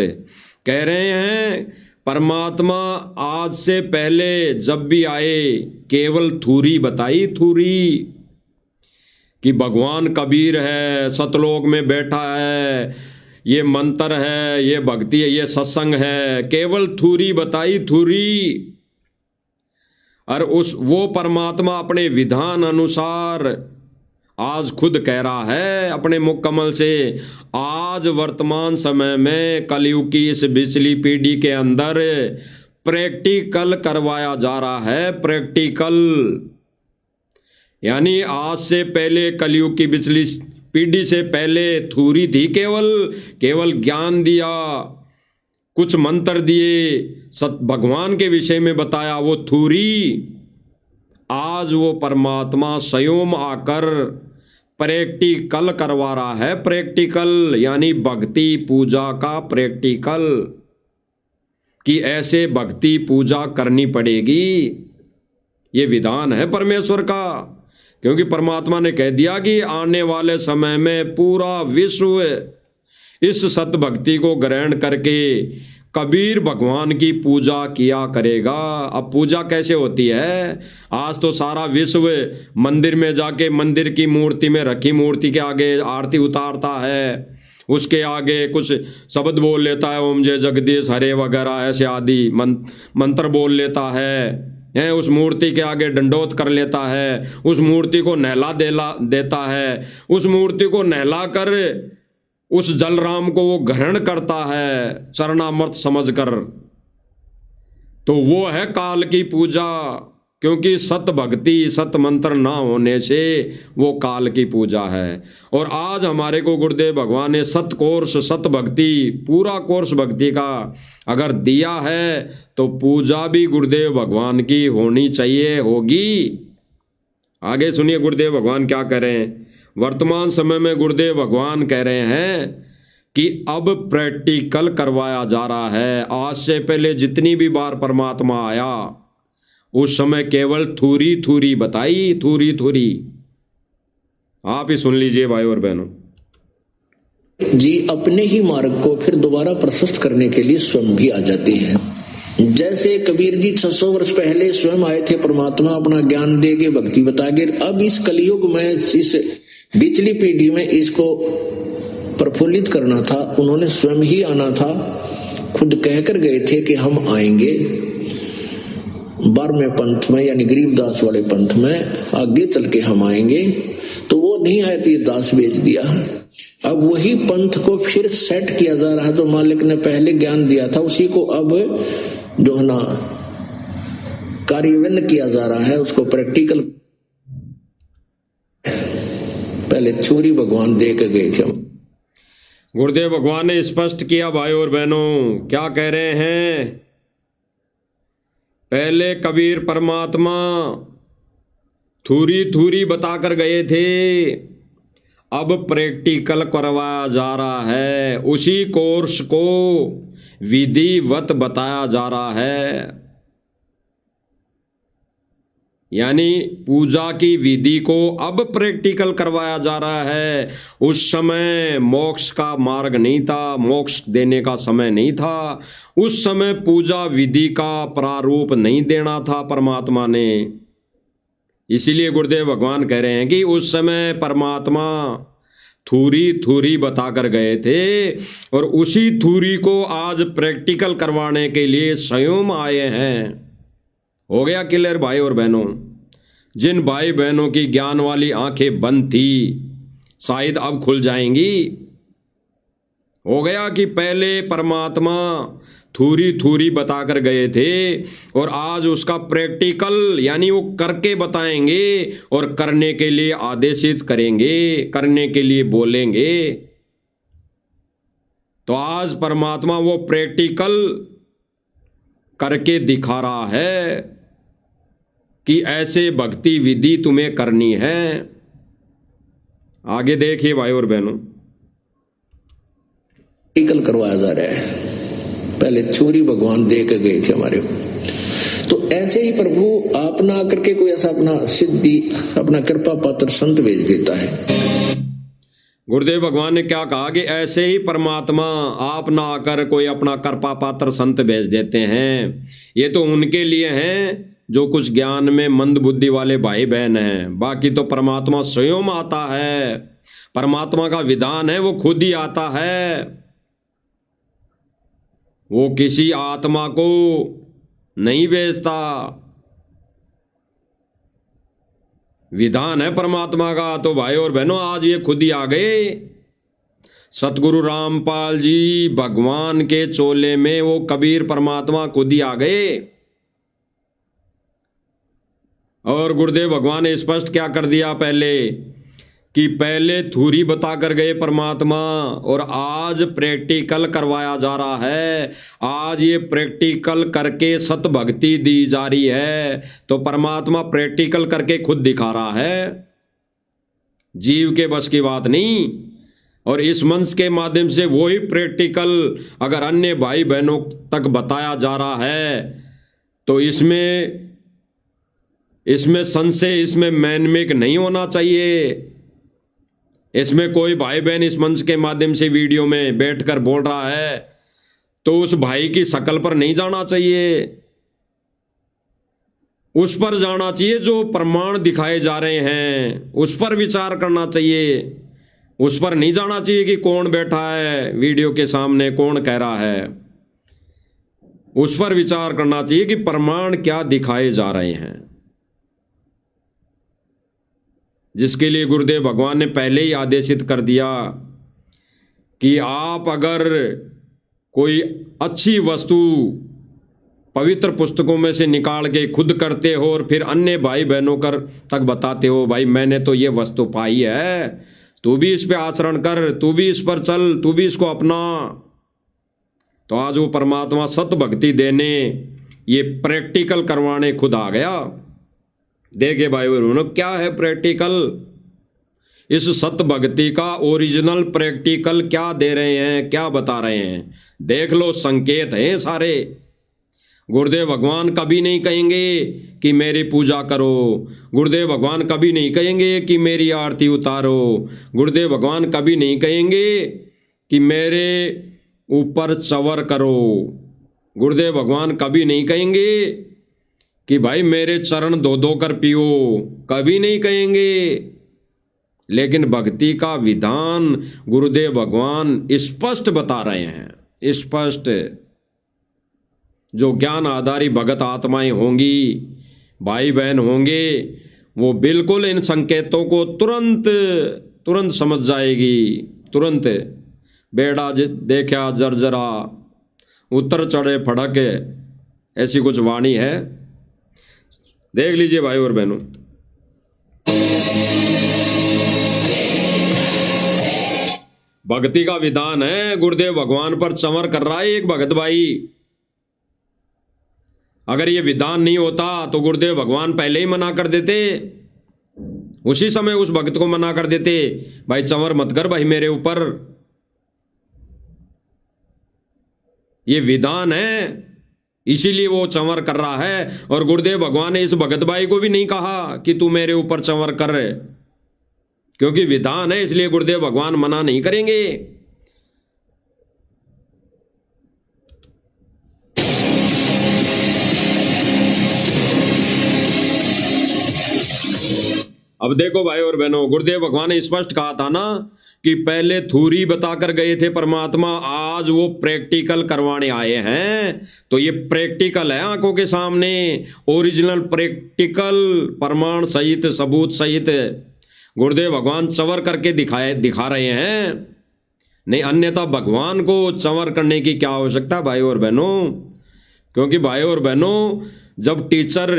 कह रहे हैं परमात्मा आज से पहले जब भी आए केवल थूरी बताई, थूरी कि भगवान कबीर है, सतलोक में बैठा है, ये मंत्र है, ये भक्ति है, ये सत्संग है, केवल थूरी बताई, थूरी। और वो परमात्मा अपने विधान अनुसार आज खुद कह रहा है अपने मुख कमल से, आज वर्तमान समय में कलयुग की इस बिचली पीढ़ी के अंदर प्रैक्टिकल करवाया जा रहा है। प्रैक्टिकल यानी आज से पहले कलयुग की बिचली पीढ़ी से पहले थूरी थी, केवल ज्ञान दिया, कुछ मंत्र दिए, भगवान के विषय में बताया, वो थूरी। आज वो परमात्मा स्वयं आकर प्रैक्टिकल करवा रहा है। प्रैक्टिकल यानी भक्ति पूजा का प्रैक्टिकल, कि ऐसे भक्ति पूजा करनी पड़ेगी। ये विधान है परमेश्वर का, क्योंकि परमात्मा ने कह दिया कि आने वाले समय में पूरा विश्व इस सत भक्ति को ग्रहण करके कबीर भगवान की पूजा किया करेगा। अब पूजा कैसे होती है? आज तो सारा विश्व मंदिर में जाके मंदिर की मूर्ति में रखी मूर्ति के आगे आरती उतारता है, उसके आगे कुछ शब्द बोल लेता है, ओम जय जगदीश हरे वगैरह ऐसे आदि मंत्र बोल लेता है, उस मूर्ति के आगे दंडोत कर लेता है, उस मूर्ति को नहला देता है, उस मूर्ति को नहला कर उस जलराम को वो ग्रहण करता है चरणामृत समझकर। तो वो है काल की पूजा, क्योंकि सत भक्ति सत मंत्र ना होने से वो काल की पूजा है। और आज हमारे को गुरुदेव भगवान ने सत कोर्स, सत भक्ति, पूरा कोर्स भक्ति का अगर दिया है तो पूजा भी गुरुदेव भगवान की होनी चाहिए, होगी। आगे सुनिए गुरुदेव भगवान क्या कह रहे हैं। वर्तमान समय में गुरुदेव भगवान कह रहे हैं कि अब प्रैक्टिकल करवाया जा रहा है। आज से पहले जितनी भी बार परमात्मा आया उस समय केवल थूरी थूरी बताई, थूरी थूरी। आप ही सुन लीजिए भाई और बहनों जी, अपने ही मार्ग को फिर दोबारा प्रशस्त करने के लिए स्वयं भी आ जाते हैं। जैसे कबीर जी 600 वर्ष पहले स्वयं आए थे, परमात्मा अपना ज्ञान देके भक्ति बताके। अब इस कलयुग में इस बिचली पीढ़ी में इसको प्रफुल्लित करना था, उन्होंने स्वयं ही आना था। खुद कहकर गए थे कि हम आएंगे 12वें पंथ में, यानी गरीबदास वाले पंथ में आगे चल के हम आएंगे। तो वो नहीं आए, तो दास बेच दिया। अब वही पंथ को फिर सेट किया जा रहा है, जो मालिक ने पहले ज्ञान दिया था उसी को अब जो है ना कार्यान्वयन किया जा रहा है, उसको प्रैक्टिकल। पहले थ्योरी भगवान दे के गए थे। गुरुदेव भगवान ने स्पष्ट किया भाई और बहनों, क्या कह रहे हैं। पहले कबीर परमात्मा थूरी थूरी बताकर गए थे, अब प्रैक्टिकल करवाया जा रहा है, उसी कोर्स को विधिवत बताया जा रहा है। यानी पूजा की विधि को अब प्रैक्टिकल करवाया जा रहा है। उस समय मोक्ष का मार्ग नहीं था, मोक्ष देने का समय नहीं था। उस समय पूजा विधि का प्रारूप नहीं देना था परमात्मा ने। इसीलिए गुरुदेव भगवान कह रहे हैं कि उस समय परमात्मा थूरी थूरी बताकर गए थे और उसी थूरी को आज प्रैक्टिकल करवाने के लिए स्वयं आए हैं। हो गया क्लियर भाई और बहनों? जिन भाई बहनों की ज्ञान वाली आंखें बंद थी शायद अब खुल जाएंगी। हो गया कि पहले परमात्मा थूरी थूरी बताकर गए थे और आज उसका प्रैक्टिकल यानी वो करके बताएंगे और करने के लिए आदेशित करेंगे, करने के लिए बोलेंगे। तो आज परमात्मा वो प्रैक्टिकल करके दिखा रहा है कि ऐसे भक्ति विधि तुम्हें करनी है। आगे देखिए भाई और बहनों, प्रैक्टिकल करवाया जा रहा है। पहले थ्योरी भगवान दे के गए थे हमारे को, तो ऐसे ही प्रभु आप ना करके कोई ऐसा अपना सिद्धि, अपना कृपा पात्र संत भेज देता है। गुरुदेव भगवान ने क्या कहा कि ऐसे ही परमात्मा आप ना आकर कोई अपना कृपा पात्र संत भेज देते हैं। ये तो उनके लिए हैं जो कुछ ज्ञान में मंद बुद्धि वाले भाई बहन हैं। बाकी तो परमात्मा स्वयं आता है। परमात्मा का विधान है, वो खुद ही आता है। वो किसी आत्मा को नहीं भेजता। विधान है परमात्मा का। तो भाई और बहनों आज ये खुद ही आ गए। सतगुरु रामपाल जी भगवान के चोले में वो कबीर परमात्मा खुद ही आ गए। और गुरुदेव भगवान ने स्पष्ट क्या कर दिया पहले कि पहले थूरी बताकर गए परमात्मा और आज प्रैक्टिकल करवाया जा रहा है। आज ये प्रैक्टिकल करके सत भक्ति दी जा रही है। तो परमात्मा प्रैक्टिकल करके खुद दिखा रहा है, जीव के बस की बात नहीं। और इस मंच के माध्यम से वही प्रैक्टिकल अगर अन्य भाई बहनों तक बताया जा रहा है तो इसमें संशय, इसमें मैनमेक नहीं होना चाहिए। इसमें कोई भाई बहन इस मंच के माध्यम से वीडियो में बैठकर बोल रहा है तो उस भाई की शक्ल पर नहीं जाना चाहिए, उस पर जाना चाहिए जो प्रमाण दिखाए जा रहे हैं, उस पर विचार करना चाहिए। उस पर नहीं जाना चाहिए कि कौन बैठा है वीडियो के सामने, कौन कह रहा है। उस पर विचार करना चाहिए कि प्रमाण क्या दिखाए जा रहे हैं, जिसके लिए गुरुदेव भगवान ने पहले ही आदेशित कर दिया कि आप अगर कोई अच्छी वस्तु पवित्र पुस्तकों में से निकाल के खुद करते हो और फिर अन्य भाई बहनों तक बताते हो, भाई मैंने तो ये वस्तु पाई है, तू भी इस पे आचरण कर, तू भी इस पर चल, तू भी इसको अपना। तो आज वो परमात्मा सत भक्ति देने, ये प्रैक्टिकल करवाने खुद आ गया। देखिए भाई बहनों क्या है प्रैक्टिकल। इस सत भक्ति का ओरिजिनल प्रैक्टिकल क्या दे रहे हैं, क्या बता रहे हैं, देख लो। संकेत हैं सारे। गुरुदेव भगवान कभी नहीं कहेंगे कि मेरी पूजा करो, गुरुदेव भगवान कभी नहीं कहेंगे कि मेरी आरती उतारो, गुरुदेव भगवान कभी नहीं कहेंगे कि मेरे ऊपर चवर करो, गुरुदेव भगवान कभी नहीं कहेंगे कि भाई मेरे चरण धो धो कर पियो, कभी नहीं कहेंगे। लेकिन भक्ति का विधान गुरुदेव भगवान स्पष्ट बता रहे हैं, स्पष्ट। जो ज्ञान आधारी भगत आत्माएं होंगी, भाई बहन होंगे, वो बिल्कुल इन संकेतों को तुरंत समझ जाएगी। तुरंत बेड़ा देखा जर्जरा उत्तर चढ़े फड़क, ऐसी कुछ वाणी है। देख लीजिए भाई और बहनों। भक्ति का विधान है, गुरुदेव भगवान पर चमर कर रहा है एक भगत भाई। अगर ये विधान नहीं होता तो गुरुदेव भगवान पहले ही मना कर देते। उसी समय उस भक्त को मना कर देते, भाई चंवर मत कर भाई मेरे ऊपर। ये विधान है, इसीलिए वो चंवर कर रहा है। और गुरुदेव भगवान ने इस भगत भाई को भी नहीं कहा कि तू मेरे ऊपर चंवर कर, क्योंकि विधान है, इसलिए गुरुदेव भगवान मना नहीं करेंगे। अब देखो भाई और बहनों, गुरुदेव भगवान ने स्पष्ट कहा था ना कि पहले थ्योरी बताकर गए थे परमात्मा, आज वो प्रैक्टिकल करवाने आए हैं। तो ये प्रैक्टिकल है आंखों के सामने, ओरिजिनल प्रैक्टिकल, प्रमाण सहित, सबूत सहित गुरुदेव भगवान चंवर करके दिखा रहे हैं। नहीं, अन्यथा भगवान को चंवर करने की क्या आवश्यकता भाई और बहनों। क्योंकि भाई और बहनों, जब टीचर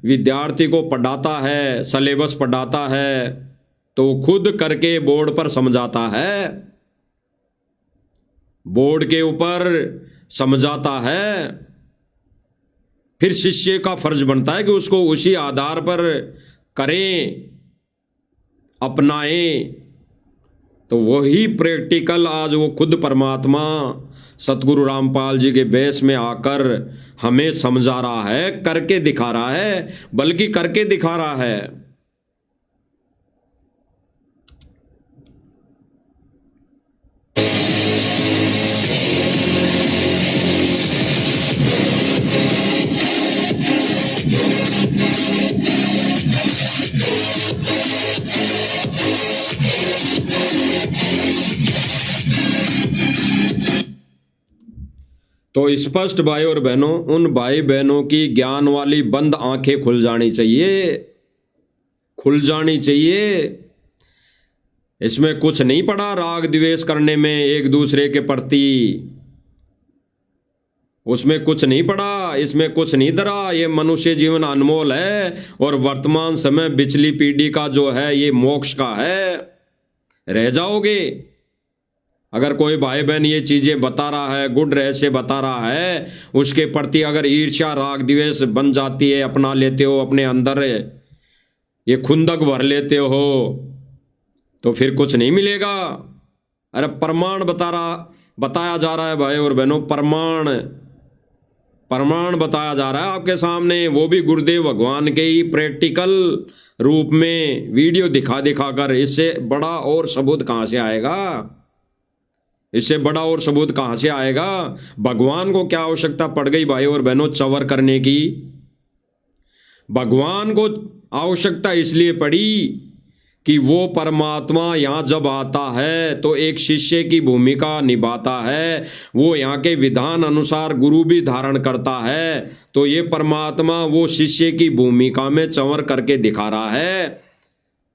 विद्यार्थी को पढ़ाता है, सिलेबस पढ़ाता है, तो खुद करके बोर्ड पर समझाता है, बोर्ड के ऊपर समझाता है। फिर शिष्य का फर्ज बनता है कि उसको उसी आधार पर करें, अपनाएं। तो वही प्रैक्टिकल आज वो खुद परमात्मा सतगुरु रामपाल जी के बेस में आकर हमें समझा रहा है, करके दिखा रहा है, बल्कि करके दिखा रहा है। तो स्पष्ट भाई और बहनों, उन भाई बहनों की ज्ञान वाली बंद आंखें खुल जानी चाहिए, खुल जानी चाहिए। इसमें कुछ नहीं पड़ा राग द्वेष करने में एक दूसरे के प्रति, उसमें कुछ नहीं पड़ा, इसमें कुछ नहीं धरा। ये मनुष्य जीवन अनमोल है और वर्तमान समय पिछली पीढ़ी का जो है ये मोक्ष का है। रह जाओगे अगर कोई भाई बहन ये चीजें बता रहा है, गुड रहस्य बता रहा है, उसके प्रति अगर ईर्ष्या राग द्वेष बन जाती है, अपना लेते हो अपने अंदर, ये खुंदक भर लेते हो, तो फिर कुछ नहीं मिलेगा। अरे प्रमाण बताया जा रहा है भाई और बहनों, प्रमाण बताया जा रहा है आपके सामने, वो भी गुरुदेव भगवान के ही प्रैक्टिकल रूप में वीडियो दिखा कर। इससे बड़ा और सबूत कहां से आएगा, इससे बड़ा और सबूत कहां से आएगा। भगवान को क्या आवश्यकता पड़ गई भाई और बहनों चंवर करने की। भगवान को आवश्यकता इसलिए पड़ी कि वो परमात्मा यहाँ जब आता है तो एक शिष्य की भूमिका निभाता है, वो यहाँ के विधान अनुसार गुरु भी धारण करता है। तो ये परमात्मा वो शिष्य की भूमिका में चंवर करके दिखा रहा है।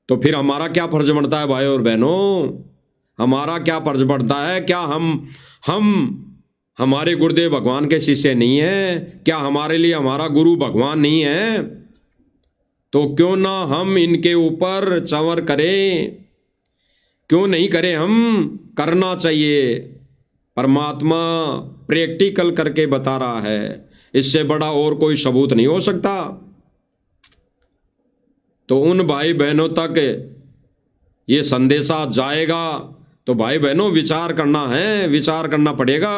तो फिर हमारा क्या फर्ज बनता है भाई और बहनों, हमारा क्या फर्ज पड़ता है। क्या हम हमारे गुरुदेव भगवान के शिष्य नहीं है? क्या हमारे लिए हमारा गुरु भगवान नहीं है? तो क्यों ना हम इनके ऊपर चंवर करें, क्यों नहीं करें, हम करना चाहिए। परमात्मा प्रैक्टिकल करके बता रहा है, इससे बड़ा और कोई सबूत नहीं हो सकता। तो उन भाई बहनों तक ये संदेशा जाएगा तो भाई बहनों विचार करना है, विचार करना पड़ेगा।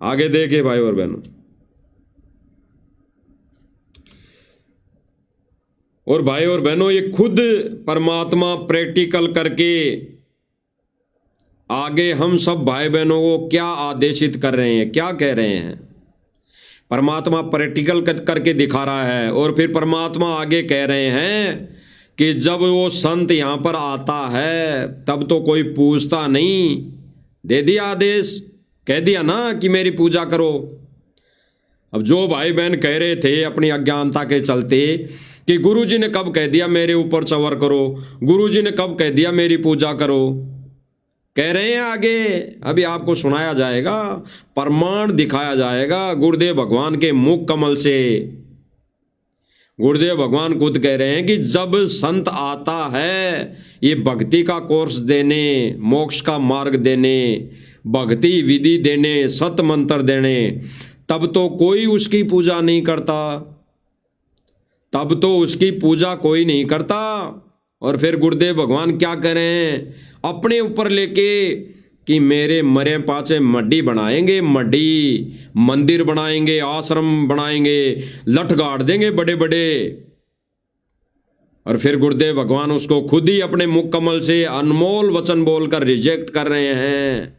आगे देखिए भाई और बहनों, और भाई और बहनों ये खुद परमात्मा प्रैक्टिकल करके आगे हम सब भाई बहनों को क्या आदेशित कर रहे हैं, क्या कह रहे हैं। परमात्मा प्रैक्टिकल करके दिखा रहा है और फिर परमात्मा आगे कह रहे हैं कि जब वो संत यहां पर आता है तब तो कोई पूछता नहीं, दे दिया आदेश, कह दिया ना कि मेरी पूजा करो। अब जो भाई बहन कह रहे थे अपनी अज्ञानता के चलते कि गुरुजी ने कब कह दिया मेरे ऊपर चंवर करो, गुरुजी ने कब कह दिया मेरी पूजा करो, कह रहे हैं आगे अभी आपको सुनाया जाएगा, प्रमाण दिखाया जाएगा गुरुदेव भगवान के मुख कमल से। गुरुदेव भगवान खुद कह रहे हैं कि जब संत आता है ये भक्ति का कोर्स देने, मोक्ष का मार्ग देने, भक्ति विधि देने, सत मंत्र देने, तब तो कोई उसकी पूजा नहीं करता, तब तो उसकी पूजा कोई नहीं करता। और फिर गुरुदेव भगवान क्या करें, अपने ऊपर लेके कि मेरे मरे पाचे मड्डी बनाएंगे, मड्डी मंदिर बनाएंगे, आश्रम बनाएंगे, लठ गाड़ देंगे बड़े बड़े। और फिर गुरुदेव भगवान उसको खुद ही अपने मुख कमल से अनमोल वचन बोलकर रिजेक्ट कर रहे हैं।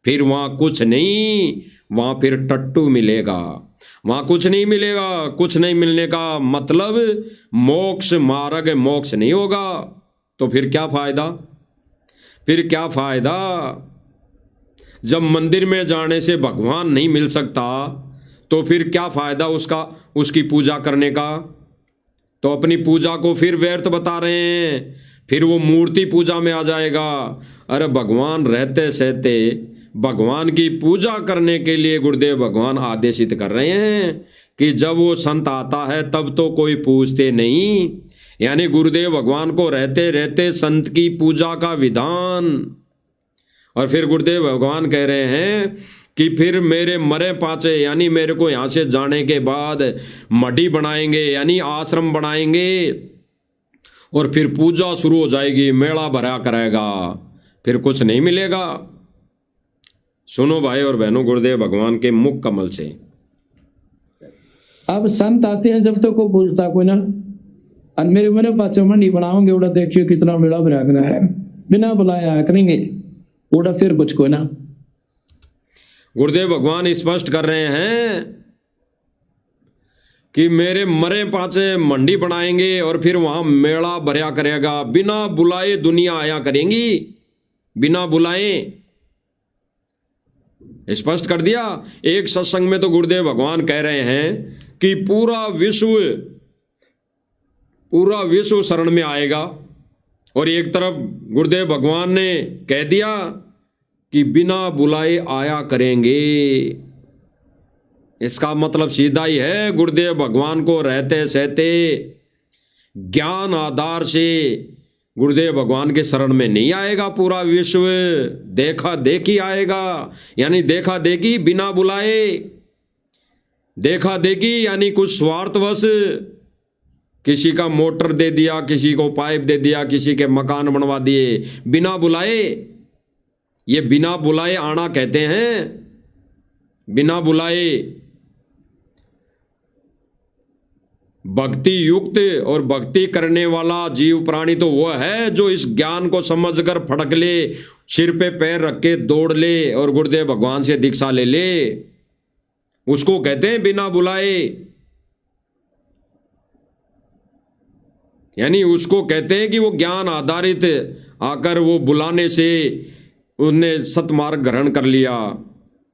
फिर वहां कुछ नहीं, वहां फिर टट्टू मिलेगा, वहां कुछ नहीं मिलेगा। कुछ नहीं मिलने का मतलब मोक्ष मार्ग, मोक्ष नहीं होगा। तो फिर क्या फायदा, फिर क्या फायदा। जब मंदिर में जाने से भगवान नहीं मिल सकता तो फिर क्या फायदा उसका, उसकी पूजा करने का। तो अपनी पूजा को फिर व्यर्थ बता रहे हैं, फिर वो मूर्ति पूजा में आ जाएगा। अरे भगवान रहते सहते भगवान की पूजा करने के लिए गुरुदेव भगवान आदेशित कर रहे हैं कि जब वो संत आता है तब तो कोई पूछते नहीं। यानी गुरुदेव भगवान को रहते रहते संत की पूजा का विधान। और फिर गुरुदेव भगवान कह रहे हैं कि फिर मेरे मरे पाचे, यानी मेरे को यहाँ से जाने के बाद मढ़ी बनाएंगे, यानी आश्रम बनाएंगे, और फिर पूजा शुरू हो जाएगी, मेला भरा करेगा, फिर कुछ नहीं मिलेगा। सुनो भाई और बहनों, गुरुदेव भगवान के मुख कमल से। अब संत आते हैं जब तक को पूछता कोई ना, और मेरे मरे पाचे मंडी बनाओगे, उड़ा देखिए कितना मेला भरा कर है, बिना बुलाया करेंगे, उड़ा फिर कुछ कोई ना। गुरुदेव भगवान स्पष्ट कर रहे हैं कि मेरे मरे पाचे मंडी बनाएंगे और फिर वहां मेला भरा करेगा, बिना बुलाए दुनिया आया करेंगी, बिना बुलाए। स्पष्ट कर दिया। एक सत्संग में तो गुरुदेव भगवान कह रहे हैं कि पूरा विश्व शरण में आएगा, और एक तरफ गुरुदेव भगवान ने कह दिया कि बिना बुलाए आया करेंगे। इसका मतलब सीधा ही है, गुरुदेव भगवान को रहते सहते ज्ञान आधार से गुरुदेव भगवान के शरण में नहीं आएगा पूरा विश्व, देखा देखी आएगा। यानी देखा देखी बिना बुलाए, देखा देखी यानी कुछ स्वार्थवश किसी का मोटर दे दिया, किसी को पाइप दे दिया, किसी के मकान बनवा दिए, बिना बुलाए। ये बिना बुलाए आना कहते हैं, बिना बुलाए। भक्ति युक्त और भक्ति करने वाला जीव प्राणी तो वो है जो इस ज्ञान को समझकर फड़क ले, सिर पे पैर रख के दौड़ ले और गुरुदेव भगवान से दीक्षा ले ले, उसको कहते हैं बिना बुलाए। यानी उसको कहते हैं कि वो ज्ञान आधारित आकर वो बुलाने से उनने सतमार्ग ग्रहण कर लिया।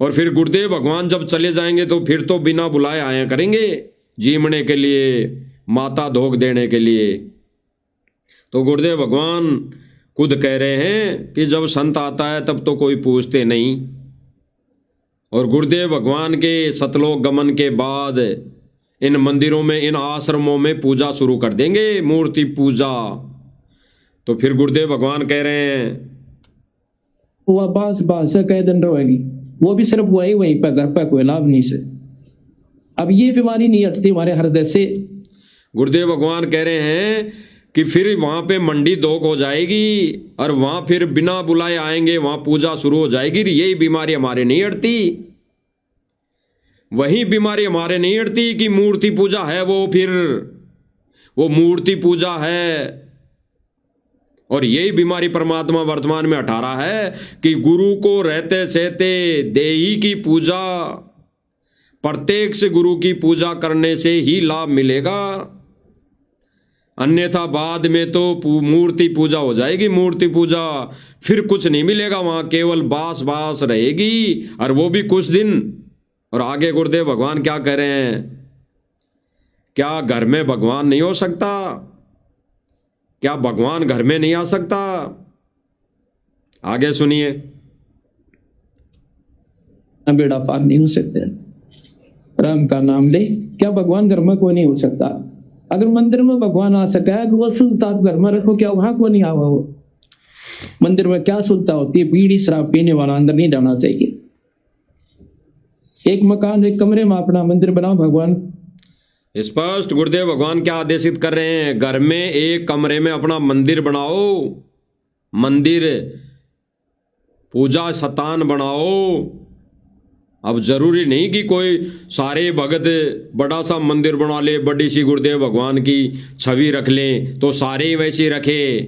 और फिर गुरुदेव भगवान जब चले जाएंगे तो फिर तो बिना बुलाए आया करेंगे, जीमने के लिए, माता धोख देने के लिए। तो गुरुदेव भगवान खुद कह रहे हैं कि जब संत आता है तब तो कोई पूछते नहीं। और गुरुदेव भगवान के सतलोक गमन के बाद इन मंदिरों में, इन आश्रमों में पूजा शुरू कर देंगे, मूर्ति पूजा। तो फिर गुरुदेव भगवान कह रहे हैं वो बास से कह दंड होगी, वो भी सिर्फ वही पर घर पर कोई लाभ नहीं से। अब ये बीमारी नहीं हटती हमारे हृदय से। गुरुदेव भगवान कह रहे हैं कि फिर वहां पे मंडी दोग हो जाएगी और वहां फिर बिना बुलाए आएंगे, वहां पूजा शुरू हो जाएगी। यही बीमारी हमारे नहीं हटती, वही बीमारी हमारे नहीं हटती कि मूर्ति पूजा है, वो फिर वो मूर्ति पूजा है। और यही बीमारी परमात्मा वर्तमान में हटा रहा है कि गुरु को रहते सहते देही की पूजा, प्रत्येक से गुरु की पूजा करने से ही लाभ मिलेगा, अन्यथा बाद में तो मूर्ति पूजा हो जाएगी। मूर्ति पूजा फिर कुछ नहीं मिलेगा, वहां केवल बास रहेगी, और वो भी कुछ दिन। और आगे गुरुदेव भगवान क्या कह रहे हैं, क्या घर में भगवान नहीं हो सकता? क्या भगवान घर में नहीं आ सकता? आगे सुनिए। बेड़ा पार नहीं हो सकते, राम का नाम ले, क्या भगवान घर में कोई नहीं हो सकता? अगर मंदिर में भगवान आ सका है, वो शुद्धता आप घर में रखो, क्या वहां को नहीं आवा? हो मंदिर में क्या शुद्धता होती है? बीड़ी शराब पीने वाला अंदर नहीं जाना चाहिए। एक मकान, एक कमरे में अपना मंदिर बनाओ भगवान। स्पष्ट गुरुदेव भगवान क्या आदेशित कर रहे हैं? घर में एक कमरे में अपना मंदिर बनाओ, मंदिर पूजा स्थान बनाओ। अब जरूरी नहीं कि कोई सारे भगत बड़ा सा मंदिर बना ले, बड़ी सी गुरुदेव भगवान की छवि रख लें तो सारे ही वैसी रखे।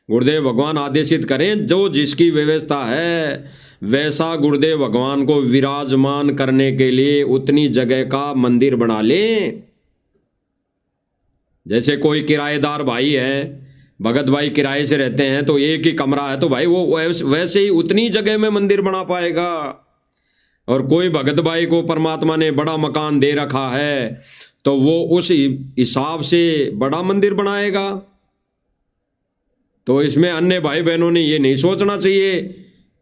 गुरुदेव भगवान आदेशित करें जो जिसकी व्यवस्था है वैसा गुरुदेव भगवान को विराजमान करने के लिए उतनी जगह का मंदिर बना ले। जैसे कोई किराएदार भाई है, भगत भाई किराए से रहते हैं तो एक ही कमरा है तो भाई वो वैसे ही उतनी जगह में मंदिर बना पाएगा। और कोई भगत भाई को परमात्मा ने बड़ा मकान दे रखा है तो वो उस हिसाब से बड़ा मंदिर बनाएगा। तो इसमें अन्य भाई बहनों ने ये नहीं सोचना चाहिए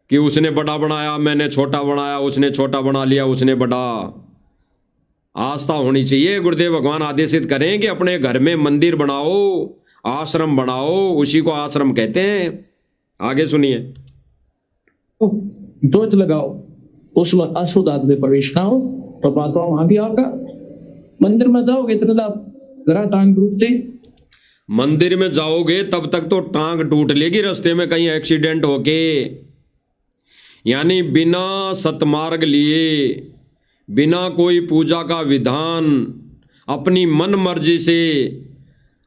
कि उसने बड़ा बनाया, मैंने छोटा बनाया, उसने छोटा बना लिया, उसने बड़ा। आस्था होनी चाहिए। गुरुदेव भगवान आदेशित करें कि अपने घर में मंदिर बनाओ, आश्रम बनाओ, उसी को आश्रम कहते हैं। आगे सुनिए। जोत लगाओ, उसमें अशुद्ध आदमी प्रवेश ना हो। तो पासवा वहां भी आपका मंदिर में जाओगे इतना जरा टांग टूटते, मंदिर में जाओगे तब तक तो टांग टूट लेगी रास्ते में कहीं एक्सीडेंट होके। यानी बिना सतमार्ग लिए, बिना कोई पूजा का विधान, अपनी मन मर्जी से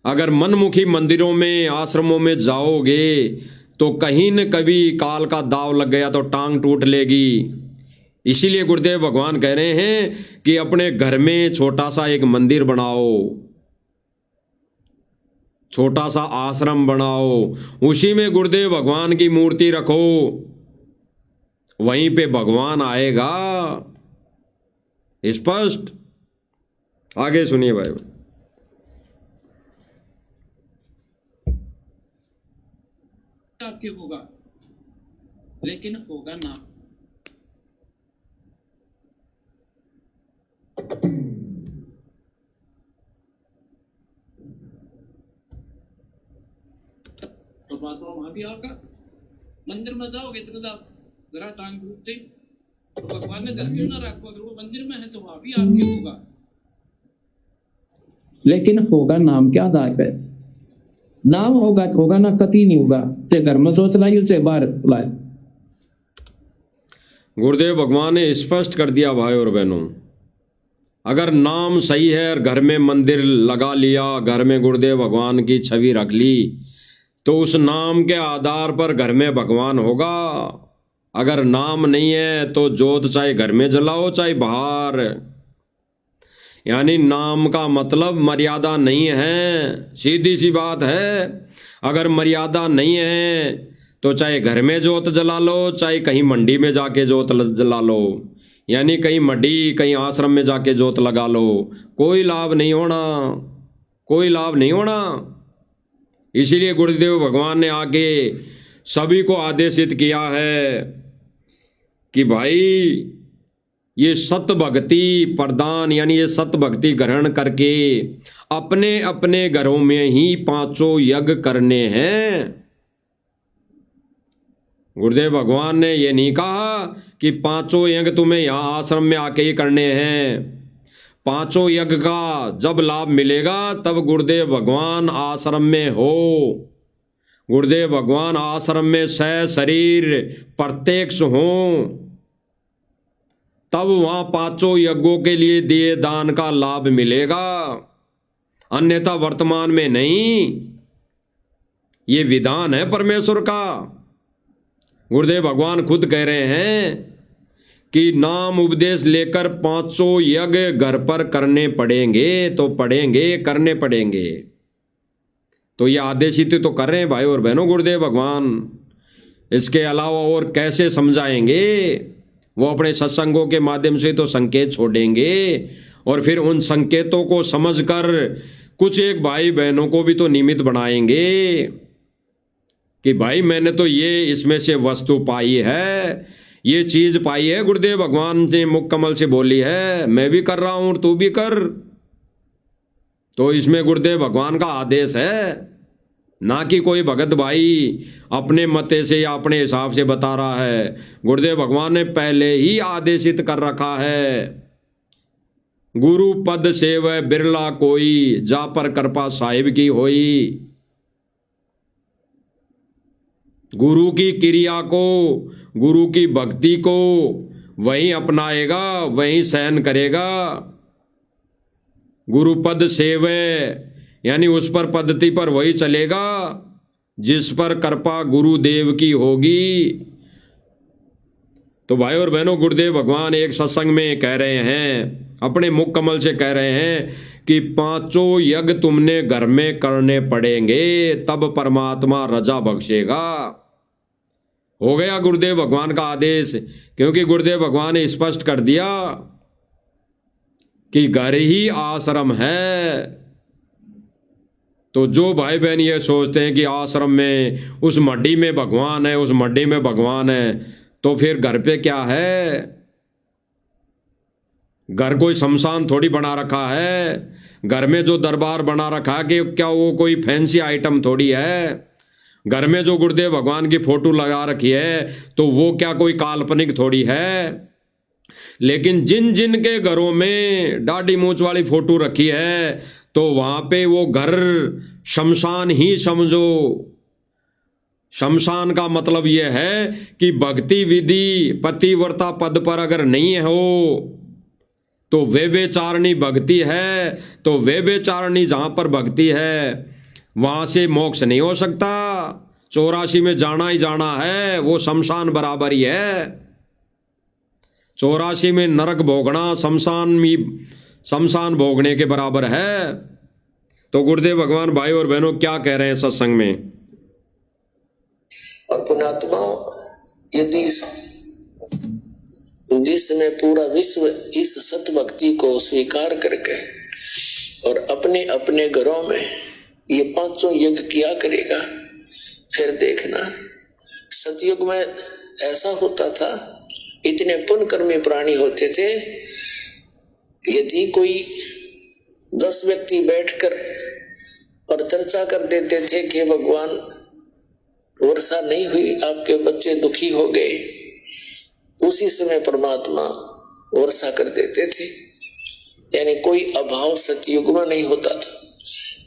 अगर मनमुखी मंदिरों में आश्रमों में जाओगे तो कहीं न कभी काल का दाव लग गया तो टांग टूट लेगी। इसीलिए गुरुदेव भगवान कह रहे हैं कि अपने घर में छोटा सा एक मंदिर बनाओ, छोटा सा आश्रम बनाओ, उसी में गुरुदेव भगवान की मूर्ति रखो, वहीं पे भगवान आएगा। स्पष्ट। आगे सुनिए भाई। आपके होगा लेकिन होगा ना। तो पासवा वहां भी आपका मंदिर में जाओगे तो जरा टांग टूटते, तो भगवान ने घर क्यों ना रखो? अगर वो मंदिर में है तो वहां भी आपके होगा, लेकिन होगा नाम क्या आधार पे? नाम होगा तो होगा ना, कति नहीं होगा। चाहे घर में सोच लाइए चाहे बाहर लाए। गुरुदेव भगवान ने स्पष्ट कर दिया भाई और बहनों, अगर नाम सही है और घर में मंदिर लगा लिया, घर में गुरुदेव भगवान की छवि रख ली तो उस नाम के आधार पर घर में भगवान होगा। अगर नाम नहीं है तो जोत चाहे घर में जलाओ चाहे बाहर। यानी नाम का मतलब मर्यादा नहीं है, सीधी सी बात है। अगर मर्यादा नहीं है तो चाहे घर में जोत जला लो चाहे कहीं मंडी में जाके जोत जला लो, यानी कहीं मंडी कहीं आश्रम में जाके जोत लगा लो, कोई लाभ नहीं होना, कोई लाभ नहीं होना। इसीलिए गुरुदेव भगवान ने आगे सभी को आदेशित किया है कि भाई ये सत भक्ति प्रदान, यानी ये सत भक्ति ग्रहण करके अपने अपने घरों में ही 5 यज्ञ करने हैं। गुरुदेव भगवान ने ये नहीं कहा कि 5 यज्ञ तुम्हें यहाँ आश्रम में आके ही करने हैं। 5 यज्ञ का जब लाभ मिलेगा तब गुरुदेव भगवान आश्रम में हो। गुरुदेव भगवान आश्रम में शरीर प्रत्यक्ष हो, तब वहां 5 यज्ञों के लिए दिए दान का लाभ मिलेगा, अन्यथा वर्तमान में नहीं। ये विधान है परमेश्वर का। गुरुदेव भगवान खुद कह रहे हैं कि नाम उपदेश लेकर 5 यज्ञ घर पर करने पड़ेंगे, तो पड़ेंगे, करने पड़ेंगे। तो ये आदेशित तो कर रहे हैं भाई और बहनों गुरुदेव भगवान। इसके अलावा और कैसे समझाएंगे? वो अपने सत्संगों के माध्यम से तो संकेत छोड़ेंगे और फिर उन संकेतों को समझकर कुछ एक भाई बहनों को भी तो निमित्त बनाएंगे कि भाई मैंने तो ये इसमें से वस्तु पाई है, ये चीज पाई है, गुरुदेव भगवान ने मुख कमल से बोली है, मैं भी कर रहा हूं तू भी कर। तो इसमें गुरुदेव भगवान का आदेश है, ना कि कोई भगत भाई अपने मते से या अपने हिसाब से बता रहा है। गुरुदेव भगवान ने पहले ही आदेशित कर रखा है गुरु पद सेव बिरला कोई, जा पर कृपा साहिब की होई। गुरु की क्रिया को, गुरु की भक्ति को वही अपनाएगा, वही सहन करेगा। गुरु पद सेवे यानी उस पर पद्धति पर वही चलेगा जिस पर कृपा गुरुदेव की होगी। तो भाई और बहनों, गुरुदेव भगवान एक सत्संग में कह रहे हैं, अपने मुख कमल से कह रहे हैं कि 5 यज्ञ तुमने घर में करने पड़ेंगे, तब परमात्मा रजा बख्शेगा। हो गया गुरुदेव भगवान का आदेश, क्योंकि गुरुदेव भगवान ने स्पष्ट कर दिया कि घर ही आश्रम है। तो जो भाई बहन ये सोचते हैं कि आश्रम में उस मड्डी में भगवान है, उस मड्डी में भगवान है, तो फिर घर पे क्या है? घर कोई शमशान थोड़ी बना रखा है। घर में जो दरबार बना रखा है कि क्या वो कोई फैंसी आइटम थोड़ी है। घर में जो गुरुदेव भगवान की फोटो लगा रखी है तो वो क्या कोई काल्पनिक थोड़ी है। लेकिन जिन जिन के घरों में दाढ़ी मूंछ वाली फोटो रखी है तो वहां पे वो घर शमशान ही समझो। शमशान का मतलब यह है कि भक्ति विधि पतिव्रता पद पर अगर नहीं हो तो व्यभिचारिणी भक्ति है, तो व्यभिचारिणी जहां पर भक्ति है वहां से मोक्ष नहीं हो सकता। 84 में जाना ही जाना है, वो शमशान बराबर ही है। 84 में नरक भोगना शमशान भोगने के बराबर है। तो गुरुदेव भगवान भाई और बहनों क्या कह रहे हैं सत्संग में? और पुण्यात्मा, यदि जिसमें पूरा विश्व इस सत भक्ति को स्वीकार करके और अपने अपने घरों में ये 5 यज्ञ किया करेगा, फिर देखना सतयुग में ऐसा होता था, इतने पुण्यकर्मी प्राणी होते थे, यदि कोई 10 व्यक्ति बैठकर और चर्चा कर देते थे कि भगवान वर्षा नहीं हुई, आपके बच्चे दुखी हो गए, उसी समय परमात्मा वर्षा कर देते थे। यानी कोई अभाव सतयुग में नहीं होता था।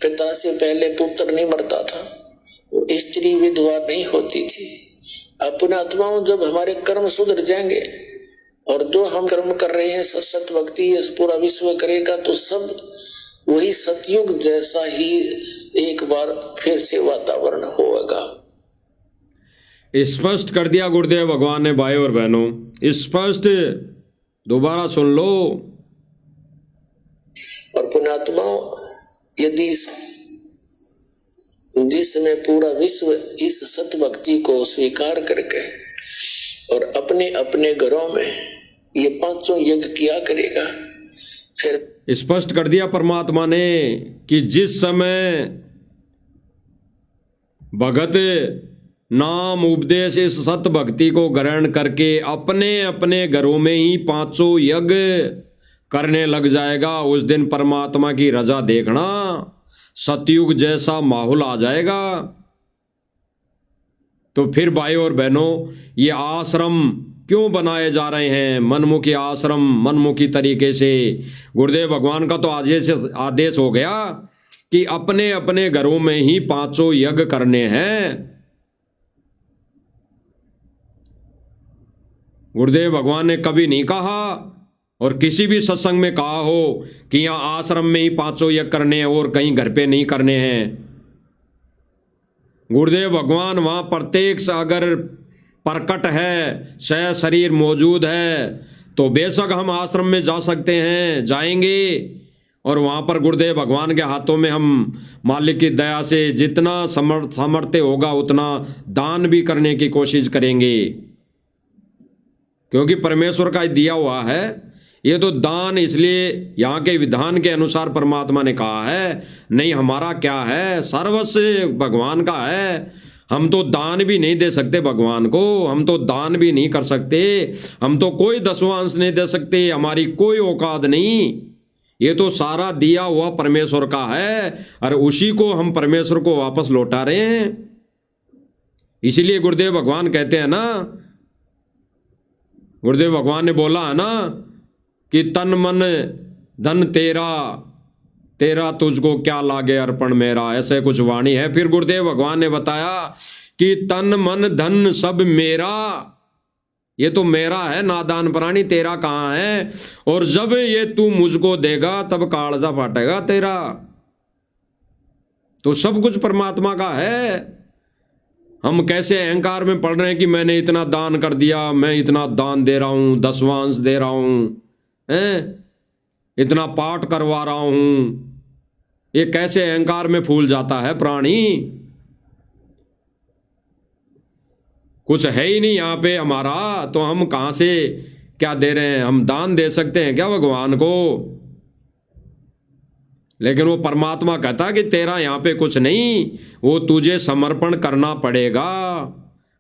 पिता से पहले पुत्र नहीं मरता था, स्त्री विधवा नहीं होती थी। अपने आत्माओं, जब हमारे कर्म सुधर जाएंगे और जो हम कर्म कर रहे हैं सत भक्ति पूरा विश्व करेगा, तो सब वही सतयुग जैसा ही एक बार फिर से वातावरण होगा। स्पष्ट कर दिया गुरुदेव भगवान ने भाई और बहनों, स्पष्ट। दोबारा सुन लो। और पुण्यात्माओं, यदि जिसमें पूरा विश्व इस सत भक्ति को स्वीकार करके और अपने अपने घरों में ये 5 यज्ञ किया करेगा, फिर स्पष्ट कर दिया परमात्मा ने कि जिस समय भगत नाम उपदेश इस सत भक्ति को ग्रहण करके अपने अपने घरों में ही 5 यज्ञ करने लग जाएगा, उस दिन परमात्मा की रजा देखना, सतयुग जैसा माहौल आ जाएगा। तो फिर भाई और बहनों, ये आश्रम क्यों बनाए जा रहे हैं? मनमुखी आश्रम, मनमुखी तरीके से। गुरुदेव भगवान का तो आदेश हो गया कि अपने अपने घरों में ही 5 यज्ञ करने हैं। गुरुदेव भगवान ने कभी नहीं कहा और किसी भी सत्संग में कहा हो कि यहां आश्रम में ही 5 यज्ञ करने हैं और कहीं घर पे नहीं करने हैं। गुरुदेव भगवान वहां प्रत्यक्ष अगर प्रकट है, सह शरीर मौजूद है, तो बेशक हम आश्रम में जा सकते हैं, जाएंगे और वहां पर गुरुदेव भगवान के हाथों में हम मालिक की दया से जितना सामर्थ्य होगा उतना दान भी करने की कोशिश करेंगे, क्योंकि परमेश्वर का दिया हुआ है ये तो दान। इसलिए यहाँ के विधान के अनुसार परमात्मा ने कहा है, नहीं हमारा क्या है, सर्वस्व भगवान का है। हम तो दान भी नहीं दे सकते भगवान को, हम तो दान भी नहीं कर सकते, हम तो कोई 10वां अंश नहीं दे सकते, हमारी कोई औकात नहीं। ये तो सारा दिया हुआ परमेश्वर का है और उसी को हम परमेश्वर को वापस लौटा रहे हैं। इसीलिए गुरुदेव भगवान कहते हैं ना, गुरुदेव भगवान ने बोला है ना कि तन मन धन तेरा, तेरा तुझको क्या लागे अर्पण मेरा, ऐसे कुछ वाणी है। फिर गुरुदेव भगवान ने बताया कि तन मन धन सब मेरा, ये तो मेरा है नादान प्राणी, तेरा कहाँ है। और जब ये तू मुझको देगा तब कालजा फाटेगा तेरा। तो सब कुछ परमात्मा का है। हम कैसे अहंकार में पड़ रहे हैं कि मैंने इतना दान कर दिया, मैं इतना दान दे रहा हूं, दसवांश दे रहा हूं, हैं, इतना पाठ करवा रहा हूं। ये कैसे अहंकार में फूल जाता है प्राणी। कुछ है ही नहीं यहाँ पे हमारा, तो हम कहां से क्या दे रहे हैं। हम दान दे सकते हैं क्या भगवान को? लेकिन वो परमात्मा कहता कि तेरा यहाँ पे कुछ नहीं, वो तुझे समर्पण करना पड़ेगा,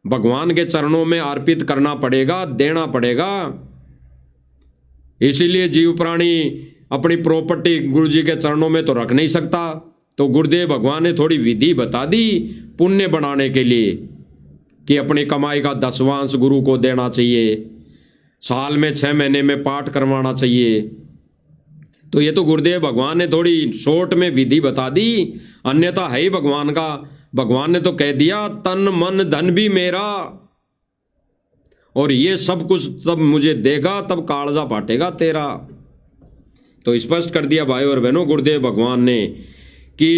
भगवान के चरणों में अर्पित करना पड़ेगा, देना पड़ेगा। इसीलिए जीव प्राणी अपनी प्रॉपर्टी गुरु जी के चरणों में तो रख नहीं सकता। तो गुरुदेव भगवान ने थोड़ी विधि बता दी पुण्य बनाने के लिए कि अपनी कमाई का दसवांश गुरु को देना चाहिए, साल में 6 महीने में पाठ करवाना चाहिए। तो ये तो गुरुदेव भगवान ने थोड़ी शॉर्ट में विधि बता दी, अन्यथा है ही भगवान का। भगवान ने तो कह दिया तन मन धन भी मेरा, और ये सब कुछ तब मुझे देगा तब कालजा फाटेगा तेरा। तो स्पष्ट कर दिया भाई और बहनों गुरुदेव भगवान ने कि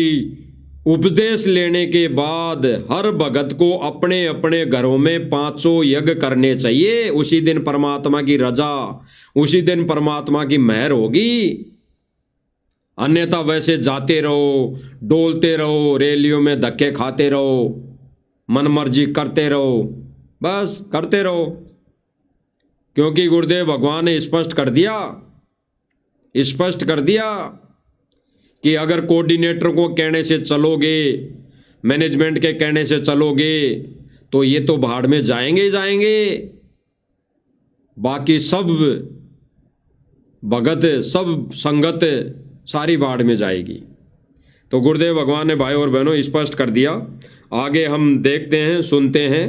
उपदेश लेने के बाद हर भगत को अपने अपने घरों में 500 यज्ञ करने चाहिए। उसी दिन परमात्मा की रजा, उसी दिन परमात्मा की मेहर होगी। अन्यथा वैसे जाते रहो, डोलते रहो, रैलियों में धक्के खाते रहो, मनमर्जी करते रहो, बस करते रहो। क्योंकि गुरुदेव भगवान ने स्पष्ट कर दिया कि अगर कोऑर्डिनेटर को कहने से चलोगे, मैनेजमेंट के कहने से चलोगे, तो ये तो भाड़ में जाएंगे ही जाएंगे। बाकी सब भगत, सब संगत सारी भाड़ में जाएगी। तो गुरुदेव भगवान ने भाई और बहनों स्पष्ट कर दिया। आगे हम देखते हैं, सुनते हैं।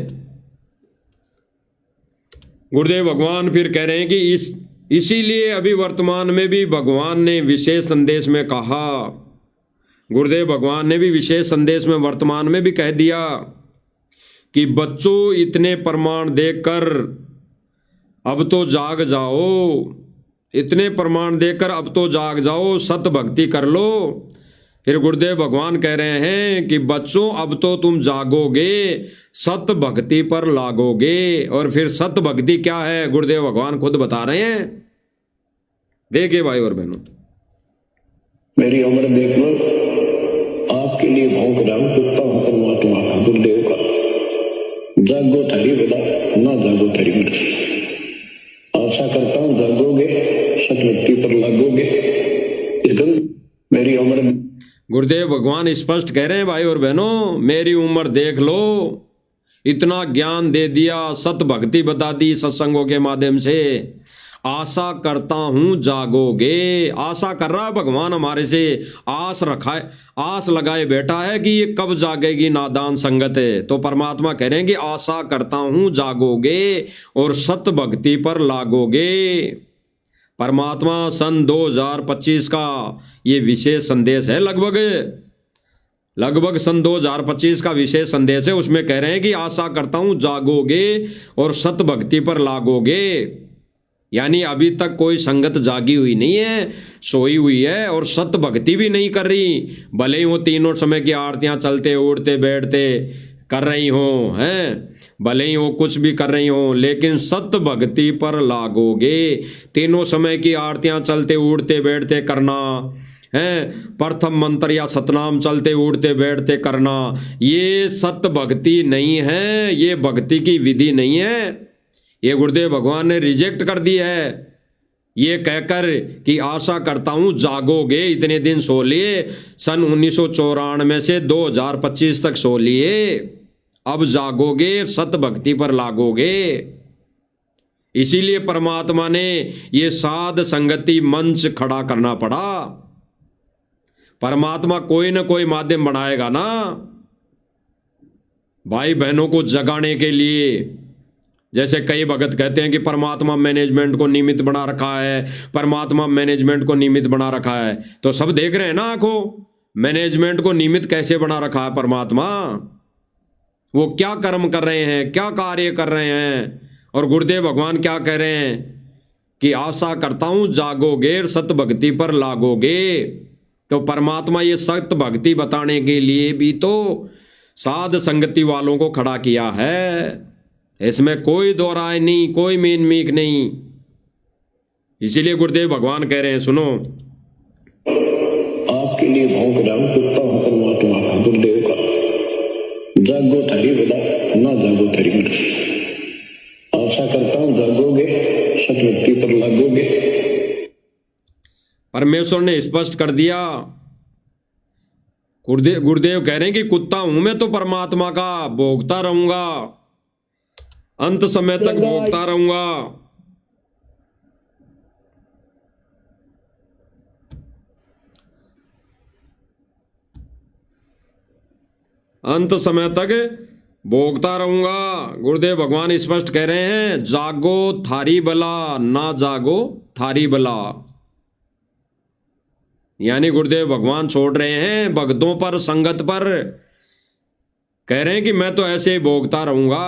गुरुदेव भगवान फिर कह रहे हैं कि इसीलिए अभी वर्तमान में भी भगवान ने विशेष संदेश में कहा, गुरुदेव भगवान ने भी विशेष संदेश में वर्तमान में भी कह दिया कि बच्चों इतने प्रमाण देकर अब तो जाग जाओ, इतने प्रमाण देकर अब तो जाग जाओ, सत भक्ति कर लो। फिर गुरुदेव भगवान कह रहे हैं कि बच्चों अब तो तुम जागोगे, सत भक्ति पर लागोगे। और फिर सत भक्ति क्या है गुरुदेव भगवान खुद बता रहे हैं। देखिए भाई और बहनों, मेरी उम्र देख लो, आपके लिए भौंक रहा हूं, कुत्ता हूं परमात्मा का, गुरुदेव का। जागो थारी बता, ना जागो थारी मर्जी। आशा करता हूं जागोगे, सत भक्ति पर लागोगे। लेकिन मेरी उम्र, गुरुदेव भगवान स्पष्ट कह रहे हैं भाई और बहनों, मेरी उम्र देख लो, इतना ज्ञान दे दिया, सत भक्ति बता दी सत्संगों के माध्यम से। आशा करता हूं जागोगे। आशा कर रहा है भगवान हमारे से, आस लगाए बैठा है कि ये कब जागेगी नादान संगत है। तो परमात्मा कह रहे हैं कि आशा करता हूं जागोगे और सत भक्ति पर लागोगे। परमात्मा सन 2025 का ये विशेष संदेश है, लगभग सन 2025 का विशेष संदेश है। उसमें कह रहे हैं कि आशा करता हूं जागोगे और सत भक्ति पर लागोगे। यानी अभी तक कोई संगत जागी हुई नहीं है, सोई हुई है और सत भक्ति भी नहीं कर रही। भले ही वो तीनों समय की आरतियां चलते उड़ते बैठते कर रही हो, हैं, भले ही वो कुछ भी कर रही हो, लेकिन सत भक्ति पर लागोगे। तीनों समय की आरतियां चलते उड़ते बैठते करना है, प्रथम मंत्र या सतनाम चलते उड़ते बैठते करना, ये सत भक्ति नहीं है, ये भक्ति की विधि नहीं है। ये गुरुदेव भगवान ने रिजेक्ट कर दी है, ये कहकर कि आशा करता हूं जागोगे। इतने दिन सो लिए, सन 1994 से 2025 तक सो लिए, अब जागोगे, सत भक्ति पर लागोगे। इसीलिए परमात्मा ने ये साध संगति मंच खड़ा करना पड़ा। परमात्मा कोई ना कोई माध्यम बनाएगा ना भाई बहनों को जगाने के लिए, जैसे कई भगत कहते हैं कि परमात्मा मैनेजमेंट को निमित्त बना रखा है, परमात्मा मैनेजमेंट को निमित्त बना रखा है। तो सब देख रहे हैं ना आंखों, मैनेजमेंट को निमित्त कैसे बना रखा है परमात्मा। वो क्या कर्म कर रहे हैं, क्या कार्य कर रहे हैं। और गुरुदेव भगवान क्या कह रहे हैं कि आशा करता हूं जागोगे, सत भक्ति पर लागोगे। तो परमात्मा ये सत भक्ति बताने के लिए भी तो साध संगति वालों को खड़ा किया है, इसमें कोई दो राय नहीं, कोई मीन मीक नहीं। इसीलिए गुरुदेव भगवान कह रहे हैं, सुनो, आपके लिए भौंक रहा हूं, कुत्ता हूं परमात्मा का, गुरुदेव का। जागो थारी बला, ना जागो थारी मृत्यु। आशा करता हूं जागोगे, सतभक्ति पर लागोगे। परमेश्वर ने स्पष्ट कर दिया। गुरुदेव कह रहे हैं कि कुत्ता हूं मैं तो परमात्मा का, भोगता रहूंगा, अंत समय तक भोगता रहूंगा। अंत समय तक भोगता रहूंगा। गुरुदेव भगवान स्पष्ट कह रहे हैं, जागो थारी बला, ना जागो थारी बला। यानी गुरुदेव भगवान छोड़ रहे हैं भक्तों पर, संगत पर, कह रहे हैं कि मैं तो ऐसे ही भोगता रहूंगा।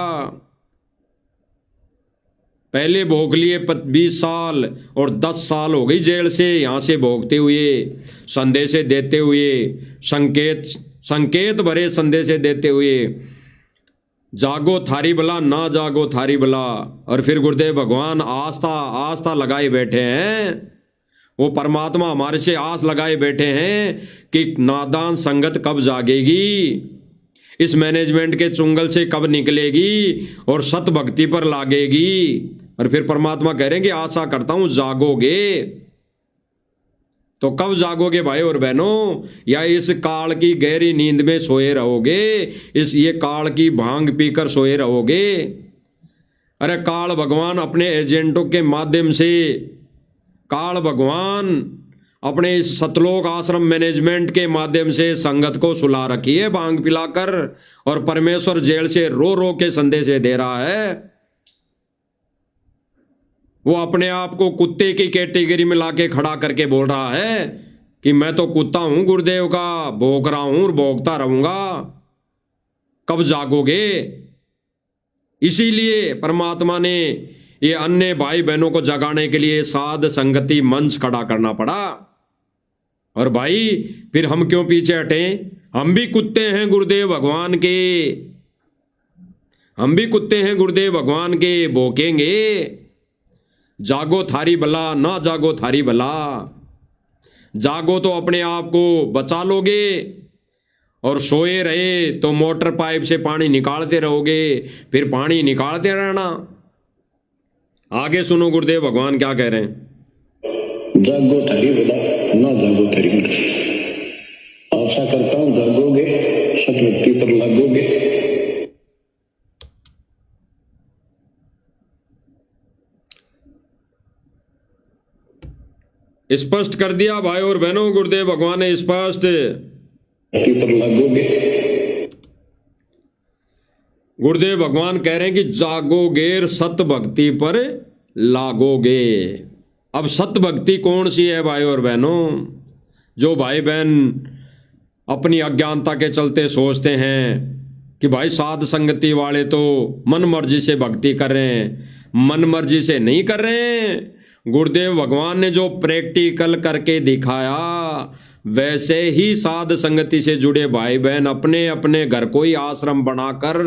पहले भोग लिए 20 साल और 10 साल हो गई जेल से, यहां से भोगते हुए, संदेश देते हुए, संकेत भरे संदेश देते हुए, जागो थारी बला, ना जागो थारी बला। और फिर गुरुदेव भगवान आस्था लगाए बैठे हैं। वो परमात्मा हमारे से आस लगाए बैठे हैं कि नादान संगत कब जागेगी, इस मैनेजमेंट के चुंगल से कब निकलेगी और सत भक्ति पर लागेगी। और फिर परमात्मा कह रहे हैं कि आशा करता हूं जागोगे। तो कब जागोगे भाई और बहनों? या इस काल की गहरी नींद में सोए रहोगे, ये काल की भांग पीकर सोए रहोगे? अरे काल भगवान अपने एजेंटों के माध्यम से, काल भगवान अपने इस सतलोक आश्रम मैनेजमेंट के माध्यम से संगत को सुला रखी है भांग पिलाकर, और परमेश्वर जेल से रो रो के संदेश दे रहा है। वो अपने आप को कुत्ते की कैटेगरी में लाके खड़ा करके बोल रहा है कि मैं तो कुत्ता हूं गुरुदेव का, भोग रहा हूं और भोगता रहूंगा। कब जागोगे? इसीलिए परमात्मा ने ये अन्य भाई बहनों को जगाने के लिए साध संगति मंच खड़ा करना पड़ा। और भाई फिर हम क्यों पीछे हटे? हम भी कुत्ते हैं गुरुदेव भगवान के, हम भी कुत्ते हैं गुरुदेव भगवान के, भोकेंगे। जागो थारी बला, ना जागो थारी बला। जागो तो अपने आप को बचा लोगे, और सोए रहे तो मोटर पाइप से पानी निकालते रहोगे, फिर पानी निकालते रहना। आगे सुनो गुरुदेव भगवान क्या कह रहे हैं। जागो थारी बला, ना जागो थारी मृत्यु। आशा करता हूं जागोगे, सतभक्ति पर लागोगे। स्पष्ट कर दिया भाई और बहनों, गुरुदेव भगवान ने स्पष्ट पर लागोगे। गुरुदेव भगवान कह रहे हैं कि जागोगे, सत भक्ति पर लागोगे। अब सत भक्ति कौन सी है भाई और बहनों? जो भाई बहन अपनी अज्ञानता के चलते सोचते हैं कि भाई साध संगति वाले तो मन मर्जी से भक्ति कर रहे हैं, मन मर्जी से नहीं कर रहे हैं। गुरुदेव भगवान ने जो प्रैक्टिकल करके दिखाया, वैसे ही साध संगति से जुड़े भाई बहन अपने अपने घर को ही आश्रम बनाकर,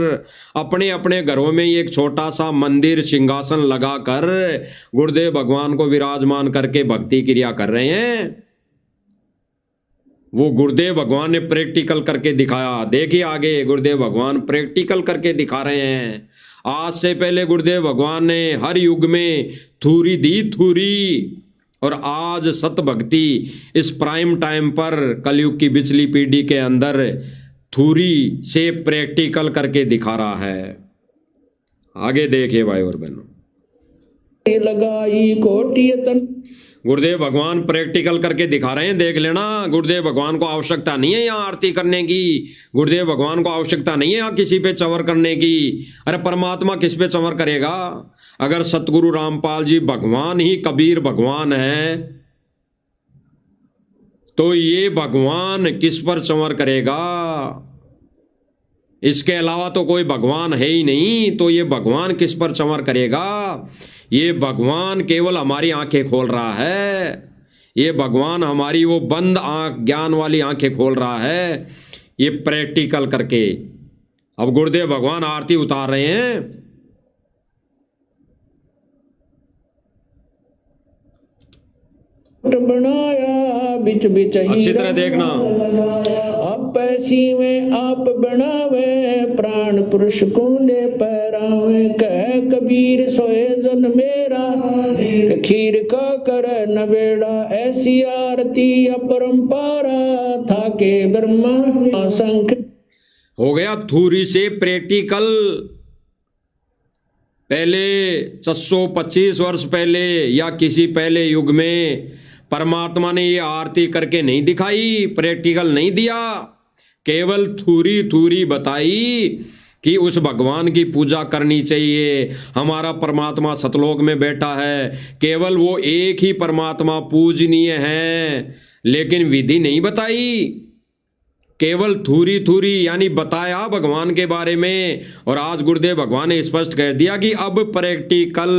अपने अपने घरों में एक छोटा सा मंदिर सिंहासन लगाकर गुरुदेव भगवान को विराजमान करके भक्ति क्रिया कर रहे हैं। वो गुरुदेव भगवान ने प्रैक्टिकल करके दिखाया। देखिए आगे गुरुदेव भगवान प्रैक्टिकल करके दिखा रहे हैं। आज से पहले गुरुदेव भगवान ने हर युग में थूरी दी थूरी, और आज सत भक्ति इस प्राइम टाइम पर कलयुग की पिछली पीढ़ी के अंदर थूरी से प्रैक्टिकल करके दिखा रहा है। आगे देखिए भाई और बहनों। लगाई कोटि यतन। गुरुदेव भगवान प्रैक्टिकल करके दिखा रहे हैं, देख लेना। गुरुदेव भगवान को आवश्यकता नहीं है यहाँ आरती करने की, गुरुदेव भगवान को आवश्यकता नहीं है यहाँ किसी पे चंवर करने की। अरे परमात्मा किस पे चंवर करेगा? अगर सतगुरु रामपाल जी भगवान ही कबीर भगवान है तो ये भगवान किस पर चंवर करेगा? इसके अलावा तो कोई भगवान है ही नहीं, तो ये भगवान किस पर चंवर करेगा? ये भगवान केवल हमारी आंखें खोल रहा है, ये भगवान हमारी वो बंद आंख, ज्ञान वाली आंखें खोल रहा है, ये प्रैक्टिकल करके। अब गुरुदेव भगवान आरती उतार रहे हैं। बनाया बिच बिच अच्छी तरह देखना। आप पैसी में आप बनावे, प्राण पुरुष कूने पैरावे, कह कबीर सोए जन मेरा, खीर का कर नवेड़ा, ऐसी आरती अपरंपारा, था के ब्रह्मा शंख। हो गया थूरी से प्रैक्टिकल। पहले 625 वर्ष पहले या किसी पहले युग में परमात्मा ने ये आरती करके नहीं दिखाई, प्रैक्टिकल नहीं दिया, केवल थूरी थूरी बताई कि उस भगवान की पूजा करनी चाहिए। हमारा परमात्मा सतलोक में बैठा है, केवल वो एक ही परमात्मा पूजनीय है, लेकिन विधि नहीं बताई, केवल थूरी थूरी यानी बताया भगवान के बारे में। और आज गुरुदेव भगवान ने स्पष्ट कह दिया कि अब प्रैक्टिकल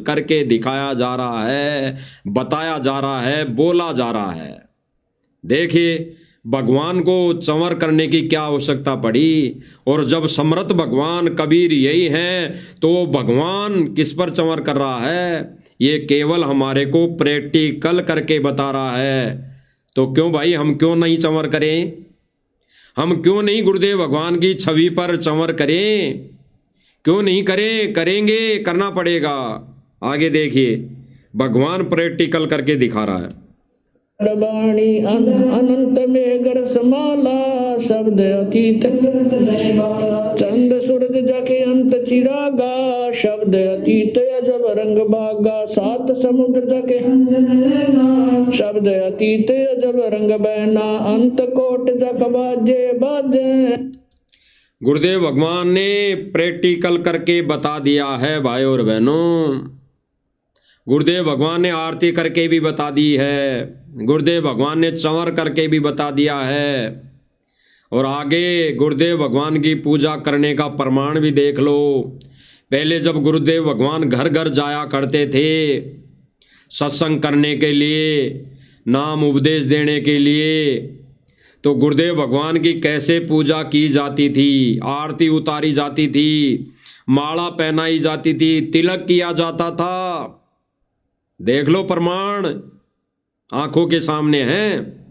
करके दिखाया जा रहा है, बताया जा रहा है, बोला जा रहा है। देखिए भगवान को चंवर करने की क्या आवश्यकता पड़ी, और जब समर्थ भगवान कबीर यही हैं तो भगवान किस पर चंवर कर रहा है? ये केवल हमारे को प्रैक्टिकल करके बता रहा है। तो क्यों भाई, हम क्यों नहीं चंवर करें? हम क्यों नहीं गुरुदेव भगवान की छवि पर चंवर करें? क्यों नहीं करें? करेंगे, करना पड़ेगा। आगे देखिए भगवान प्रैक्टिकल करके दिखा रहा है। वाणी अनंत में गर समाला, शब्द अतीत चंद सूरज जाके अंत चिरागा, शब्द अतीत अजब रंग बागा, सात समुद्र जाके शब्द अतीत अजब रंग बहना, अंत कोट जग बाजे बाजे। गुरुदेव भगवान ने प्रैक्टिकल करके बता दिया है भाई और बहनों। गुरुदेव भगवान ने आरती करके भी बता दी है, गुरुदेव भगवान ने चंवर करके भी बता दिया है, और आगे गुरुदेव भगवान की पूजा करने का प्रमाण भी देख लो। पहले जब गुरुदेव भगवान घर घर जाया करते थे सत्संग करने के लिए, नाम उपदेश देने के लिए, तो गुरुदेव भगवान की कैसे पूजा की जाती थी, आरती उतारी जाती थी, माला पहनाई जाती थी, तिलक किया जाता था। देख लो प्रमाण आंखों के सामने हैं।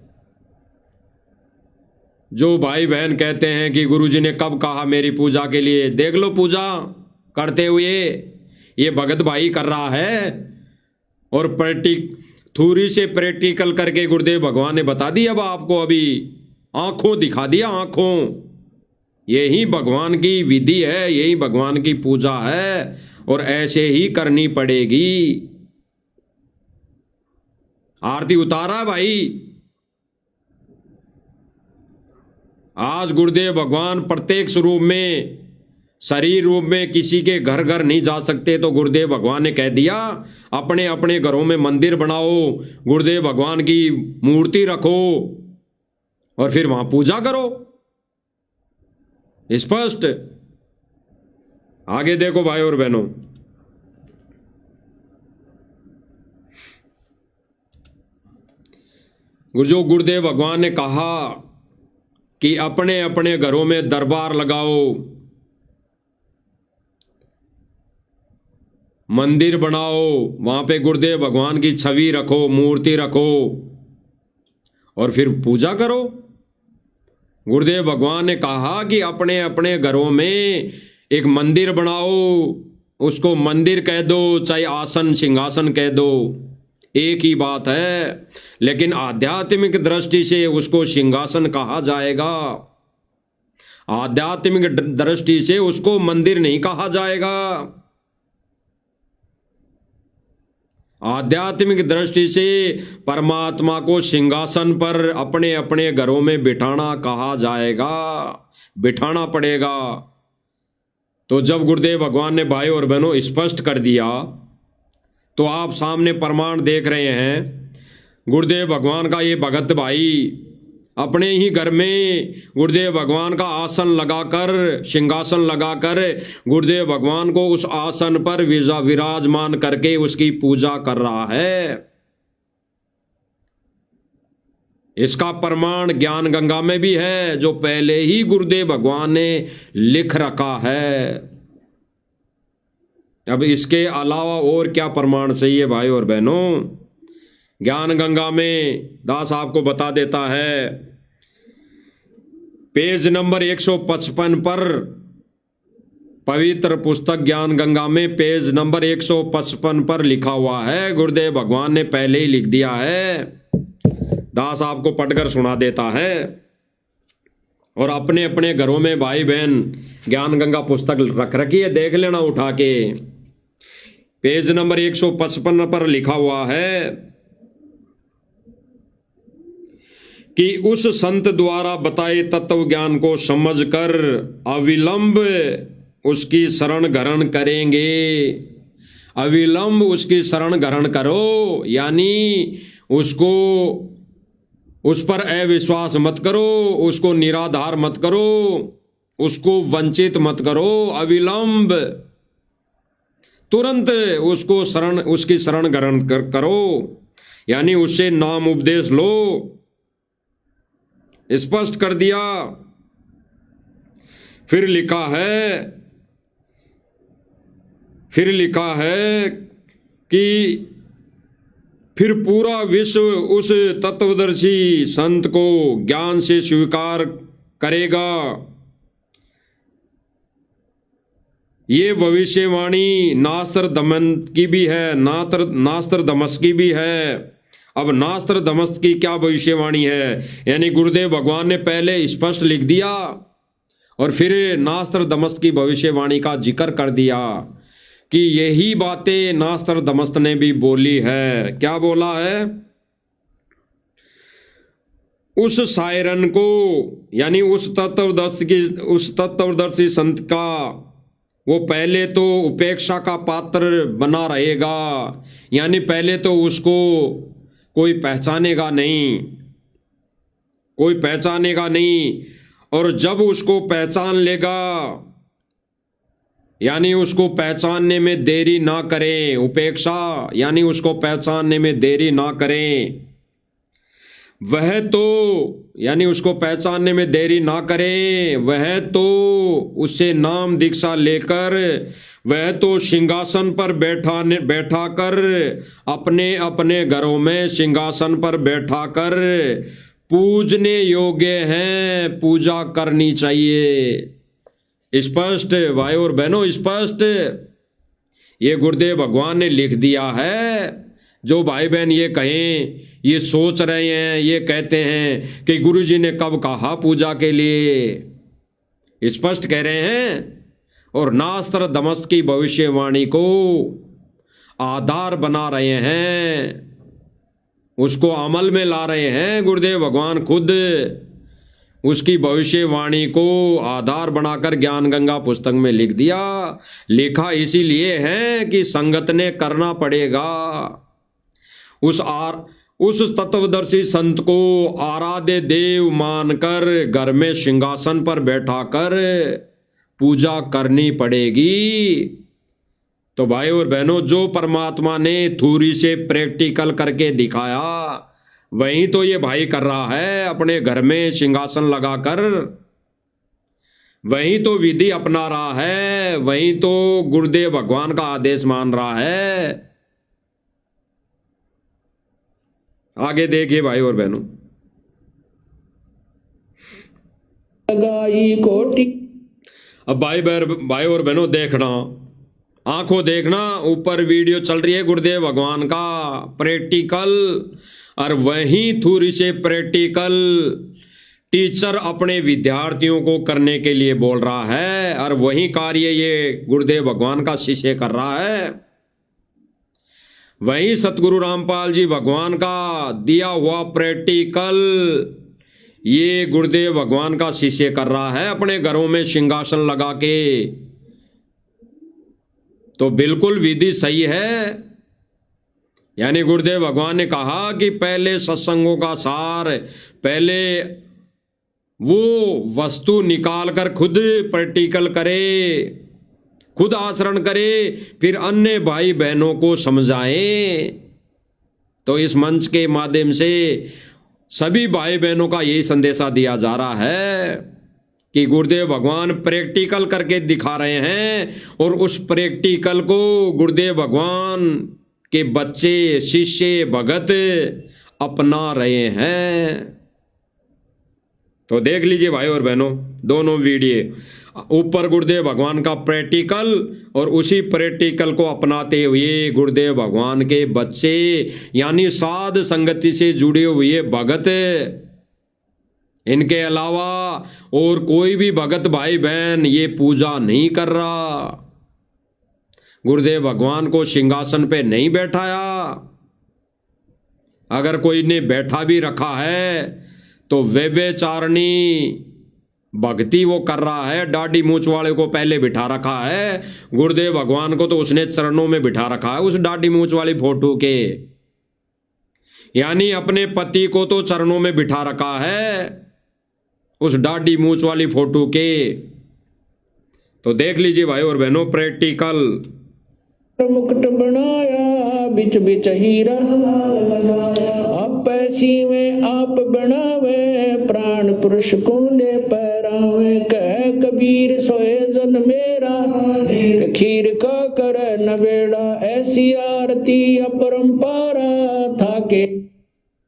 जो भाई बहन कहते हैं कि गुरुजी ने कब कहा मेरी पूजा के लिए, देख लो पूजा करते हुए ये भगत भाई कर रहा है। और थूरी से प्रैक्टिकल करके गुरुदेव भगवान ने बता दी। अब आपको अभी आंखों दिखा दिया, आंखों। यही भगवान की विधि है, यही भगवान की पूजा है, और ऐसे ही करनी पड़ेगी। आरती उतारा भाई। आज गुरुदेव भगवान प्रत्येक रूप में, शरीर रूप में किसी के घर घर नहीं जा सकते, तो गुरुदेव भगवान ने कह दिया अपने अपने घरों में मंदिर बनाओ, गुरुदेव भगवान की मूर्ति रखो और फिर वहां पूजा करो। स्पष्ट। आगे देखो भाई और बहनों, जो गुरुदेव भगवान ने कहा कि अपने अपने घरों में दरबार लगाओ, मंदिर बनाओ, वहां पे गुरुदेव भगवान की छवि रखो, मूर्ति रखो और फिर पूजा करो। गुरुदेव भगवान ने कहा कि अपने अपने घरों में एक मंदिर बनाओ, उसको मंदिर कह दो चाहे आसन सिंहासन कह दो, एक ही बात है, लेकिन आध्यात्मिक दृष्टि से उसको सिंहासन कहा जाएगा, आध्यात्मिक दृष्टि से उसको मंदिर नहीं कहा जाएगा। आध्यात्मिक दृष्टि से परमात्मा को सिंहासन पर अपने अपने घरों में बिठाना कहा जाएगा, बिठाना पड़ेगा। तो जब गुरुदेव भगवान ने भाई और बहनों स्पष्ट कर दिया, तो आप सामने प्रमाण देख रहे हैं। गुरुदेव भगवान का ये भगत भाई अपने ही घर में गुरुदेव भगवान का आसन लगाकर, सिंहासन लगाकर गुरुदेव भगवान को उस आसन पर विराजमान करके उसकी पूजा कर रहा है। इसका प्रमाण ज्ञान गंगा में भी है, जो पहले ही गुरुदेव भगवान ने लिख रखा है। अब इसके अलावा और क्या प्रमाण चाहिए भाई और बहनों? ज्ञान गंगा में दास आपको बता देता है, पेज नंबर 155 पर, पवित्र पुस्तक ज्ञान गंगा में पेज नंबर 155 पर लिखा हुआ है। गुरुदेव भगवान ने पहले ही लिख दिया है। दास आपको पढ़कर सुना देता है। और अपने अपने घरों में भाई बहन ज्ञान गंगा पुस्तक रख रखी है, देख लेना उठा के। पेज नंबर 155 पर लिखा हुआ है कि उस संत द्वारा बताए तत्व ज्ञान को समझकर अविलंब उसकी शरण ग्रहण करेंगे। अविलंब उसकी शरण ग्रहण करो, यानी उसको, उस पर अविश्वास मत करो, उसको निराधार मत करो, उसको वंचित मत करो। अविलंब तुरंत उसको शरण, उसकी शरण ग्रहण करो, यानी उससे नाम उपदेश लो। स्पष्ट कर दिया। फिर लिखा है कि फिर पूरा विश्व उस तत्वदर्शी संत को ज्ञान से स्वीकार करेगा। ये भविष्यवाणी नास्त्र दमन की भी है, नास्त्र दमस की भी है। अब नास्त्र दमस की क्या भविष्यवाणी है? यानी गुरुदेव भगवान ने पहले स्पष्ट लिख दिया और फिर नास्त्र दमस की भविष्यवाणी का जिक्र कर दिया कि यही बातें नास्त्र दमस्त ने भी बोली है। क्या बोला है? उस सायरन को, यानी उस तत्वदर्शी संत का, वो पहले तो उपेक्षा का पात्र बना रहेगा, यानी पहले तो उसको कोई पहचानेगा नहीं, और जब उसको पहचान लेगा, यानी उसको पहचानने में देरी ना करें। उपेक्षा यानी उसको पहचानने में देरी ना करें। वह तो, यानी उसको पहचानने में देरी ना करें, वह तो उससे नाम दीक्षा लेकर, वह तो सिंहासन पर बैठा कर, अपने अपने घरों में सिंहासन पर बैठा कर पूजने योग्य हैं, पूजा करनी चाहिए। स्पष्ट भाई और बहनों, स्पष्ट ये गुरुदेव भगवान ने लिख दिया है। जो भाई बहन ये कहें, ये सोच रहे हैं, ये कहते हैं कि गुरुजी ने कब कहा पूजा के लिए, स्पष्ट कह रहे हैं। और नास्त्र दमस की भविष्यवाणी को आधार बना रहे हैं, उसको अमल में ला रहे हैं। गुरुदेव भगवान खुद उसकी भविष्यवाणी को आधार बनाकर ज्ञान गंगा पुस्तक में लिख दिया। लिखा इसीलिए है कि संगत ने करना पड़ेगा। उस तत्वदर्शी संत को आराध्य देव मानकर घर में सिंहासन पर बैठाकर पूजा करनी पड़ेगी। तो भाई और बहनों, जो परमात्मा ने थ्योरी से प्रैक्टिकल करके दिखाया, वही तो ये भाई कर रहा है। अपने घर में सिंहासन लगाकर वही तो विधि अपना रहा है, वही तो गुरुदेव भगवान का आदेश मान रहा है। आगे देखिए भाई और बहनों। अब भाई और बहनों देखना, आंखों देखना, ऊपर वीडियो चल रही है गुरुदेव भगवान का प्रैक्टिकल, और वहीं थ्योरी से प्रैक्टिकल टीचर अपने विद्यार्थियों को करने के लिए बोल रहा है, और वही कार्य ये गुरुदेव भगवान का शिष्य कर रहा है। वहीं सतगुरु रामपाल जी भगवान का दिया हुआ प्रैक्टिकल ये गुरुदेव भगवान का शिष्य कर रहा है अपने घरों में सिंहासन लगा के। तो बिल्कुल विधि सही है। यानी गुरुदेव भगवान ने कहा कि पहले सत्संगों का सार, पहले वो वस्तु निकाल कर खुद प्रैक्टिकल करे, खुद आचरण करे, फिर अन्य भाई बहनों को समझाए। तो इस मंच के माध्यम से सभी भाई बहनों का यही संदेशा दिया जा रहा है कि गुरुदेव भगवान प्रैक्टिकल करके दिखा रहे हैं और उस प्रैक्टिकल को गुरुदेव भगवान के बच्चे, शिष्य, भगत अपना रहे हैं। तो देख लीजिए भाई और बहनों दोनों वीडियो, ऊपर गुरुदेव भगवान का प्रैक्टिकल और उसी प्रैक्टिकल को अपनाते हुए गुरुदेव भगवान के बच्चे यानी साध संगति से जुड़े हुए भगत, इनके अलावा और कोई भी भगत भाई बहन ये पूजा नहीं कर रहा, गुरुदेव भगवान को सिंहासन पे नहीं बैठाया। अगर कोई ने बैठा भी रखा है तो व्यभिचारिणी भक्ति वो कर रहा है, दाढ़ी मूंछ वाले को पहले बिठा रखा है, गुरुदेव भगवान को तो उसने चरणों में बिठा रखा है उस दाढ़ी मूंछ वाली फोटो के। यानी अपने पति को तो चरणों में बिठा रखा है उस दाढ़ी मूंछ वाली फोटो के। तो देख लीजिए भाई और बहनों प्रैक्टिकल। मुकुट बनाया बिच बिच हीरा, आप पैसी में आप बनावे, प्राण पुरुष को ले पैरावे, कह कबीर सोए जन मेरा, खीर का कर नवेड़ा, ऐसी आरती अपरंपारा था के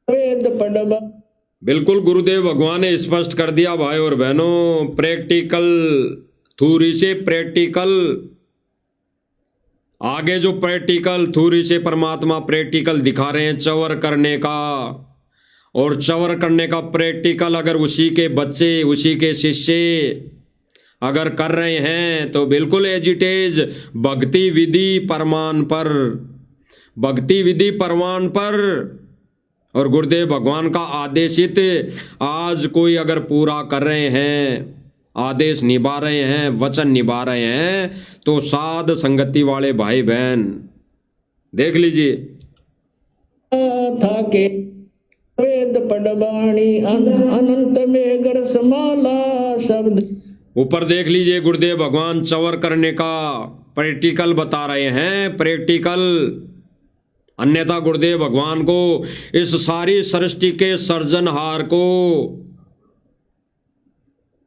वेद पढ़वा। बिल्कुल गुरुदेव भगवान ने स्पष्ट कर दिया भाई और बहनों, प्रैक्टिकल थ्योरी से प्रैक्टिकल, आगे जो प्रैक्टिकल थ्योरी से परमात्मा प्रैक्टिकल दिखा रहे हैं चवर करने का, और चवर करने का प्रैक्टिकल अगर उसी के बच्चे, उसी के शिष्य अगर कर रहे हैं तो बिल्कुल एज इट इज भक्ति विधि प्रमाण पर, भक्ति विधि प्रमाण पर। और गुरुदेव भगवान का आदेशित आज कोई अगर पूरा कर रहे हैं, आदेश निभा रहे हैं, वचन निभा रहे हैं, तो साध संगति वाले भाई बहन देख लीजिए। था के वेद पढ़वाणी अनंत में गर समाला शब्द। ऊपर देख लीजिए गुरुदेव भगवान चवर करने का प्रैक्टिकल बता रहे हैं, प्रैक्टिकल। अन्यथा गुरुदेव भगवान को इस सारी सृष्टि के सर्जनहार को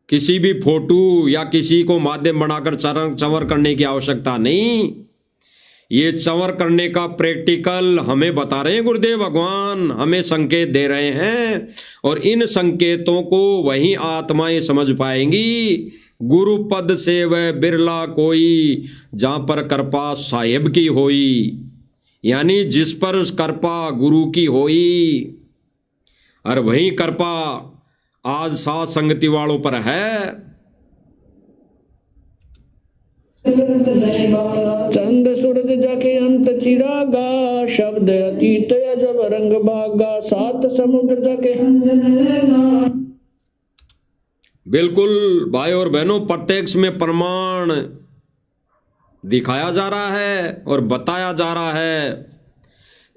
किसी भी फोटो या किसी को माध्यम बनाकर चवर करने की आवश्यकता नहीं। ये चवर करने का प्रैक्टिकल हमें बता रहे हैं गुरुदेव भगवान, हमें संकेत दे रहे हैं, और इन संकेतों को वही आत्माएं समझ पाएंगी। गुरु पद से वह बिरला कोई, जहां पर कृपा साहिब की होई, यानी जिस पर कृपा गुरु की होई, और वही कृपा आज साथ संगति वालों पर है। चंद सूरज जाके अंत चिरागा, शब्द अतीत जब रंग भागा, सात समुद्र जाके। बिल्कुल भाई और बहनों प्रत्यक्ष में प्रमाण दिखाया जा रहा है और बताया जा रहा है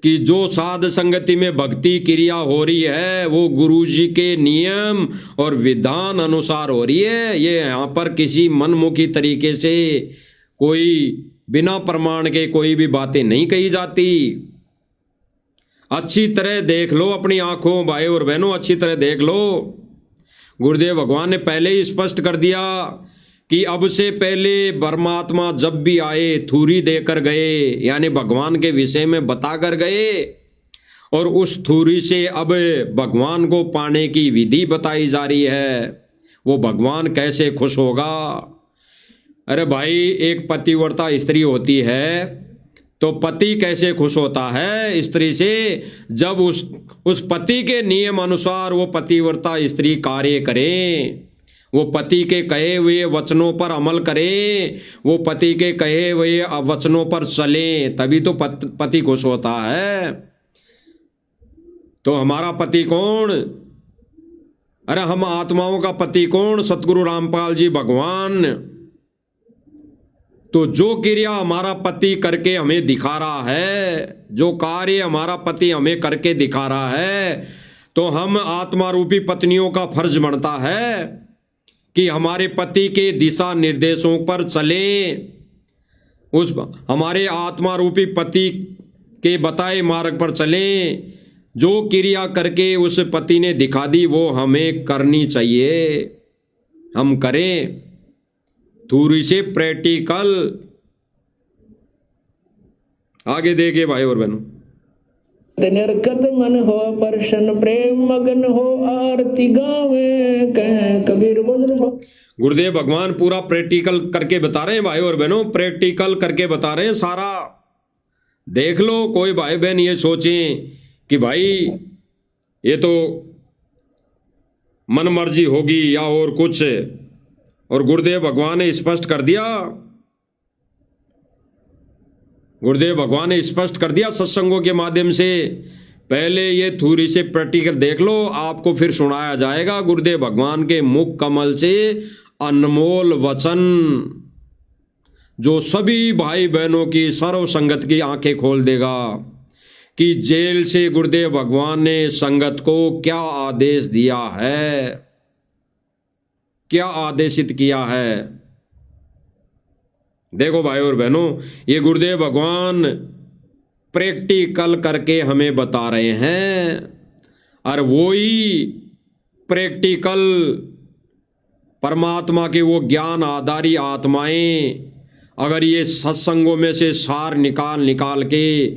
कि जो साध संगति में भक्ति क्रिया हो रही है वो गुरु जी के नियम और विधान अनुसार हो रही है। ये यहाँ पर किसी मनमुखी तरीके से कोई बिना प्रमाण के कोई भी बातें नहीं कही जाती। अच्छी तरह देख लो अपनी आंखों भाई और बहनों, अच्छी तरह देख लो। गुरुदेव भगवान ने पहले ही स्पष्ट कर दिया कि अब से पहले परमात्मा जब भी आए थ्योरी देकर गए, यानी भगवान के विषय में बता कर गए, और उस थ्योरी से अब भगवान को पाने की विधि बताई जा रही है। वो भगवान कैसे खुश होगा। अरे भाई, एक पतिव्रता स्त्री होती है तो पति कैसे खुश होता है स्त्री से, जब उस पति के नियम अनुसार वो पतिव्रता स्त्री कार्य करे, वो पति के कहे हुए वचनों पर अमल करें, वो पति के कहे हुए वचनों पर चलें, तभी तो पति खुश होता है। तो हमारा पति कौन? अरे हम आत्माओं का पति कौन? सतगुरु रामपाल जी भगवान। तो जो क्रिया हमारा पति करके हमें दिखा रहा है, जो कार्य हमारा पति हमें करके दिखा रहा है, तो हम आत्मा रूपी पत्नियों का फर्ज बनता है कि हमारे पति के दिशा निर्देशों पर चलें, उस हमारे आत्मा रूपी पति के बताए मार्ग पर चलें। जो क्रिया करके उस पति ने दिखा दी वो हमें करनी चाहिए, हम करें। थोड़ी से प्रैक्टिकल आगे देखिए भाई और बहनों। निर्गत मन हो प्रसन्न प्रेम मगन हो आरती गावे कह कबीर बोल। गुरुदेव भगवान पूरा प्रैक्टिकल करके बता रहे हैं भाई और बहनों, प्रैक्टिकल करके बता रहे हैं सारा। देख लो, कोई भाई बहन ये सोचें कि भाई ये तो मन मर्जी होगी या और कुछ, और गुरुदेव भगवान ने स्पष्ट कर दिया, गुरुदेव भगवान ने स्पष्ट कर दिया सत्संगों के माध्यम से। पहले ये थोड़ी से प्रैक्टिकल देख लो, आपको फिर सुनाया जाएगा गुरुदेव भगवान के मुख कमल से अनमोल वचन, जो सभी भाई बहनों की सर्व संगत की आंखें खोल देगा कि जेल से गुरुदेव भगवान ने संगत को क्या आदेश दिया है, क्या आदेशित किया है। देखो भाई और बहनों, ये गुरुदेव भगवान प्रैक्टिकल करके हमें बता रहे हैं, और वही प्रैक्टिकल परमात्मा के वो ज्ञान आधारी आत्माएं अगर ये सत्संगों में से सार निकाल के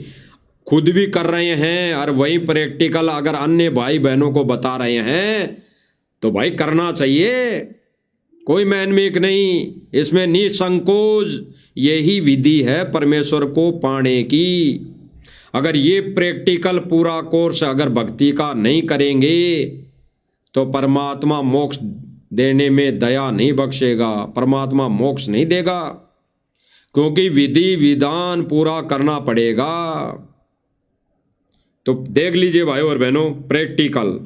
खुद भी कर रहे हैं, और वही प्रैक्टिकल अगर अन्य भाई बहनों को बता रहे हैं, तो भाई करना चाहिए, कोई मैनमेक नहीं, इसमें निसंकोच यही विधि है परमेश्वर को पाने की। अगर ये प्रैक्टिकल पूरा कोर्स अगर भक्ति का नहीं करेंगे तो परमात्मा मोक्ष देने में दया नहीं बख्शेगा, परमात्मा मोक्ष नहीं देगा, क्योंकि विधि विधान पूरा करना पड़ेगा। तो देख लीजिए भाई और बहनों प्रैक्टिकल।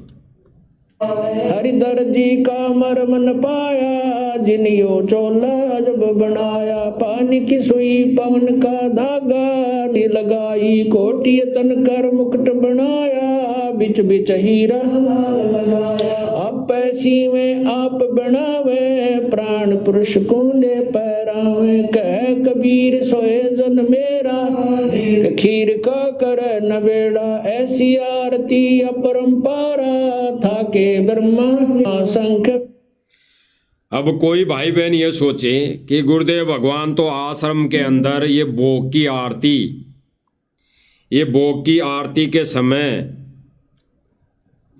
हरिधर जी का मर्म न पाया, जिनियो चोला जब बनाया, पानी की सुई पवन का धागा, नी लगाई कोटि तन कर मुकुट बनाया, बिच बिच हीरा आप पैसी में आप बनावे, प्राण पुरुष कुंडे पैरावे, कह कबीर सोए जन मेरा, खीर का कर न बेड़ा, ऐसी आरती अपरंपारा था के ब्रह्मा शंख। अब कोई भाई बहन ये सोचे कि गुरुदेव भगवान तो आश्रम के अंदर ये भोग की आरती, ये भोग की आरती के समय,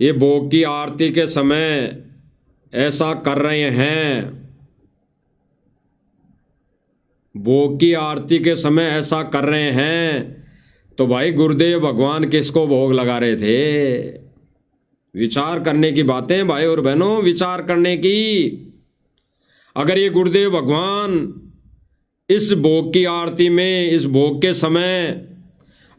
ये भोग की आरती के समय ऐसा कर रहे हैं, भोग की आरती के समय ऐसा कर रहे हैं, तो भाई गुरुदेव भगवान किसको भोग लगा रहे थे? विचार करने की बातें भाई और बहनों, विचार करने की। अगर ये गुरुदेव भगवान इस भोग की आरती में, इस भोग के समय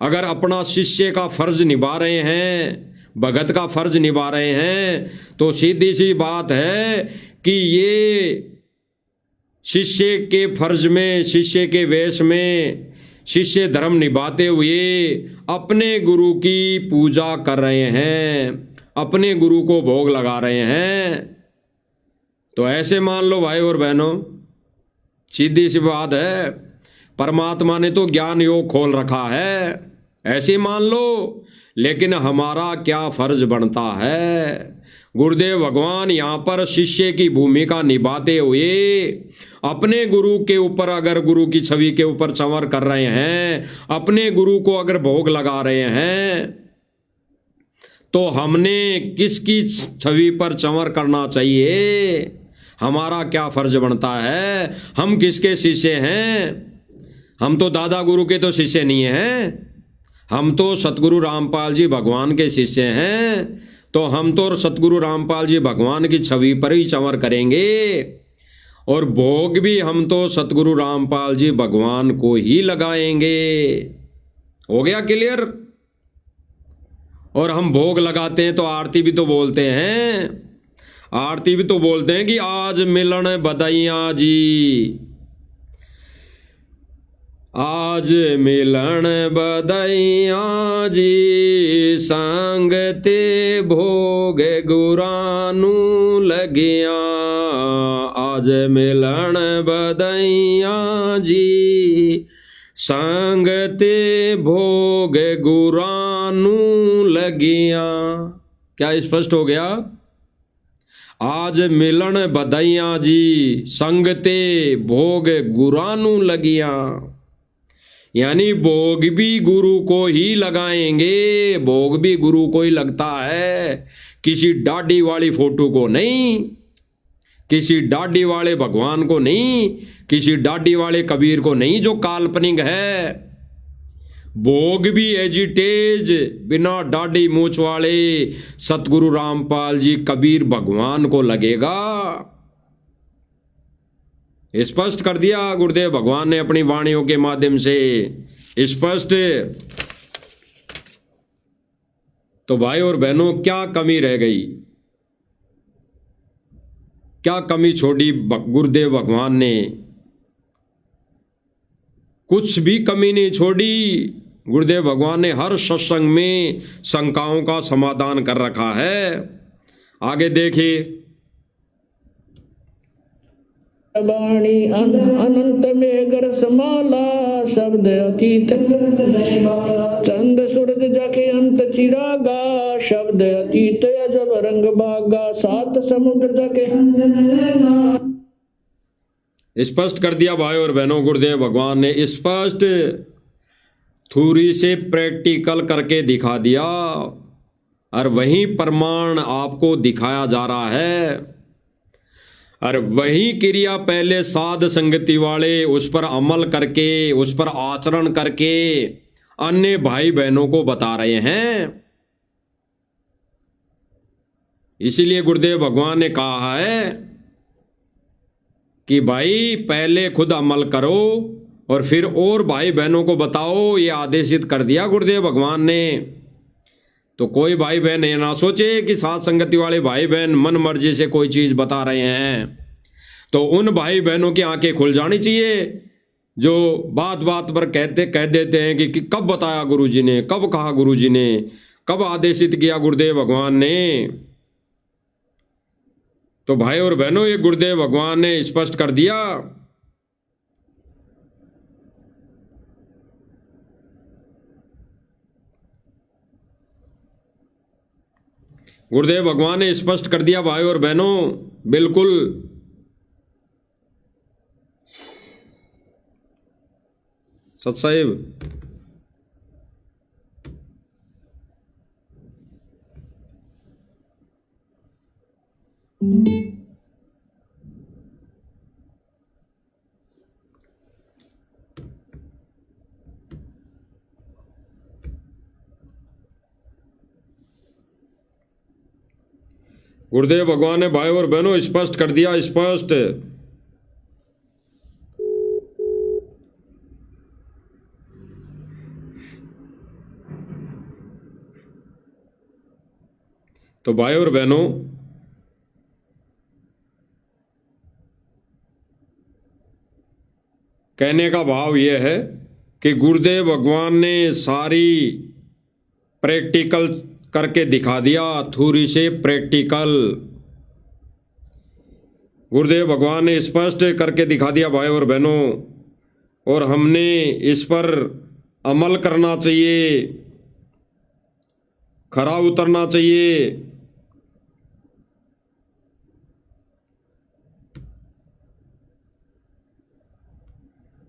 अगर अपना शिष्य का फर्ज निभा रहे हैं, भगत का फर्ज निभा रहे हैं, तो सीधी सी बात है कि ये शिष्य के फर्ज में, शिष्य के वेश में, शिष्य धर्म निभाते हुए अपने गुरु की पूजा कर रहे हैं, अपने गुरु को भोग लगा रहे हैं। तो ऐसे मान लो भाई और बहनों, सीधी सी बात है, परमात्मा ने तो ज्ञान योग खोल रखा है, ऐसे मान लो। लेकिन हमारा क्या फर्ज बनता है? गुरुदेव भगवान यहाँ पर शिष्य की भूमिका निभाते हुए अपने गुरु के ऊपर, अगर गुरु की छवि के ऊपर संवर कर रहे हैं, अपने गुरु को अगर भोग लगा रहे हैं, तो हमने किसकी छवि पर संवर करना चाहिए? हमारा क्या फर्ज बनता है? हम किसके शिष्य हैं? हम तो दादा गुरु के तो शिष्य नहीं हैं, हम तो सतगुरु रामपाल जी भगवान के शिष्य हैं। तो हम तो सतगुरु रामपाल जी भगवान की छवि पर ही चंवर करेंगे और भोग भी हम तो सतगुरु रामपाल जी भगवान को ही लगाएंगे। हो गया क्लियर? और हम भोग लगाते हैं तो आरती भी तो बोलते हैं, आरती भी तो बोलते हैं कि आज मिलन बधाइयां जी, आज मिलन बधाइयां जी, संग ते भोग गुरानू लगिया, आज मिलन बधाइयां जी, संग ते भोग गुरानू लगिया। क्या स्पष्ट हो गया? आज मिलन बधाइयां जी, संग ते भोग गुरानू लगिया, यानी भोग भी गुरु को ही लगाएंगे, भोग भी गुरु को ही लगता है, किसी दाढ़ी वाली फोटो को नहीं, किसी दाढ़ी वाले भगवान को नहीं, किसी दाढ़ी वाले कबीर को नहीं जो काल्पनिक है। भोग भी एजिटेज बिना दाढ़ी मूछ वाले सतगुरु रामपाल जी कबीर भगवान को लगेगा। स्पष्ट कर दिया गुरुदेव भगवान ने अपनी वाणियों के माध्यम से, स्पष्ट। तो भाई और बहनों, क्या कमी रह गई, क्या कमी छोड़ी गुरुदेव भगवान ने? कुछ भी कमी नहीं छोड़ी। गुरुदेव भगवान ने हर सत्संग में शंकाओं का समाधान कर रखा है। आगे देखिए। वाणी अनंत में गर समाला, शब्द अतीत चंद सूरज जाके अंत चिरागा, शब्द अतीत अजब रंग बागा, सात समुद्र जाके। स्पष्ट कर दिया भाई और बहनों, गुरुदेव भगवान ने स्पष्ट थ्योरी से प्रैक्टिकल करके दिखा दिया और वही प्रमाण आपको दिखाया जा रहा है। और वही क्रिया पहले साध संगति वाले उस पर अमल करके, उस पर आचरण करके अन्य भाई बहनों को बता रहे हैं। इसीलिए गुरुदेव भगवान ने कहा है कि भाई पहले खुद अमल करो और फिर और भाई बहनों को बताओ। ये आदेशित कर दिया गुरुदेव भगवान ने। तो कोई भाई बहन ये ना सोचे कि साथ संगति वाले भाई बहन मन मर्जी से कोई चीज बता रहे हैं। तो उन भाई बहनों की आंखें खुल जानी चाहिए जो बात बात पर कह देते हैं कि कब बताया गुरुजी ने, कब कहा गुरुजी ने, कब आदेशित किया गुरुदेव भगवान ने। तो भाई और बहनों, ये गुरुदेव भगवान ने स्पष्ट कर दिया। गुरुदेव भगवान ने स्पष्ट कर दिया भाई और बहनों, बिल्कुल। सत साहिब, गुरुदेव भगवान ने भाई और बहनों स्पष्ट कर दिया, स्पष्ट। तो भाई और बहनों, कहने का भाव यह है कि गुरुदेव भगवान ने सारी प्रैक्टिकल करके दिखा दिया, थ्योरी से प्रैक्टिकल। गुरुदेव भगवान ने स्पष्ट करके दिखा दिया भाई और बहनों, और हमने इस पर अमल करना चाहिए, खरा उतरना चाहिए।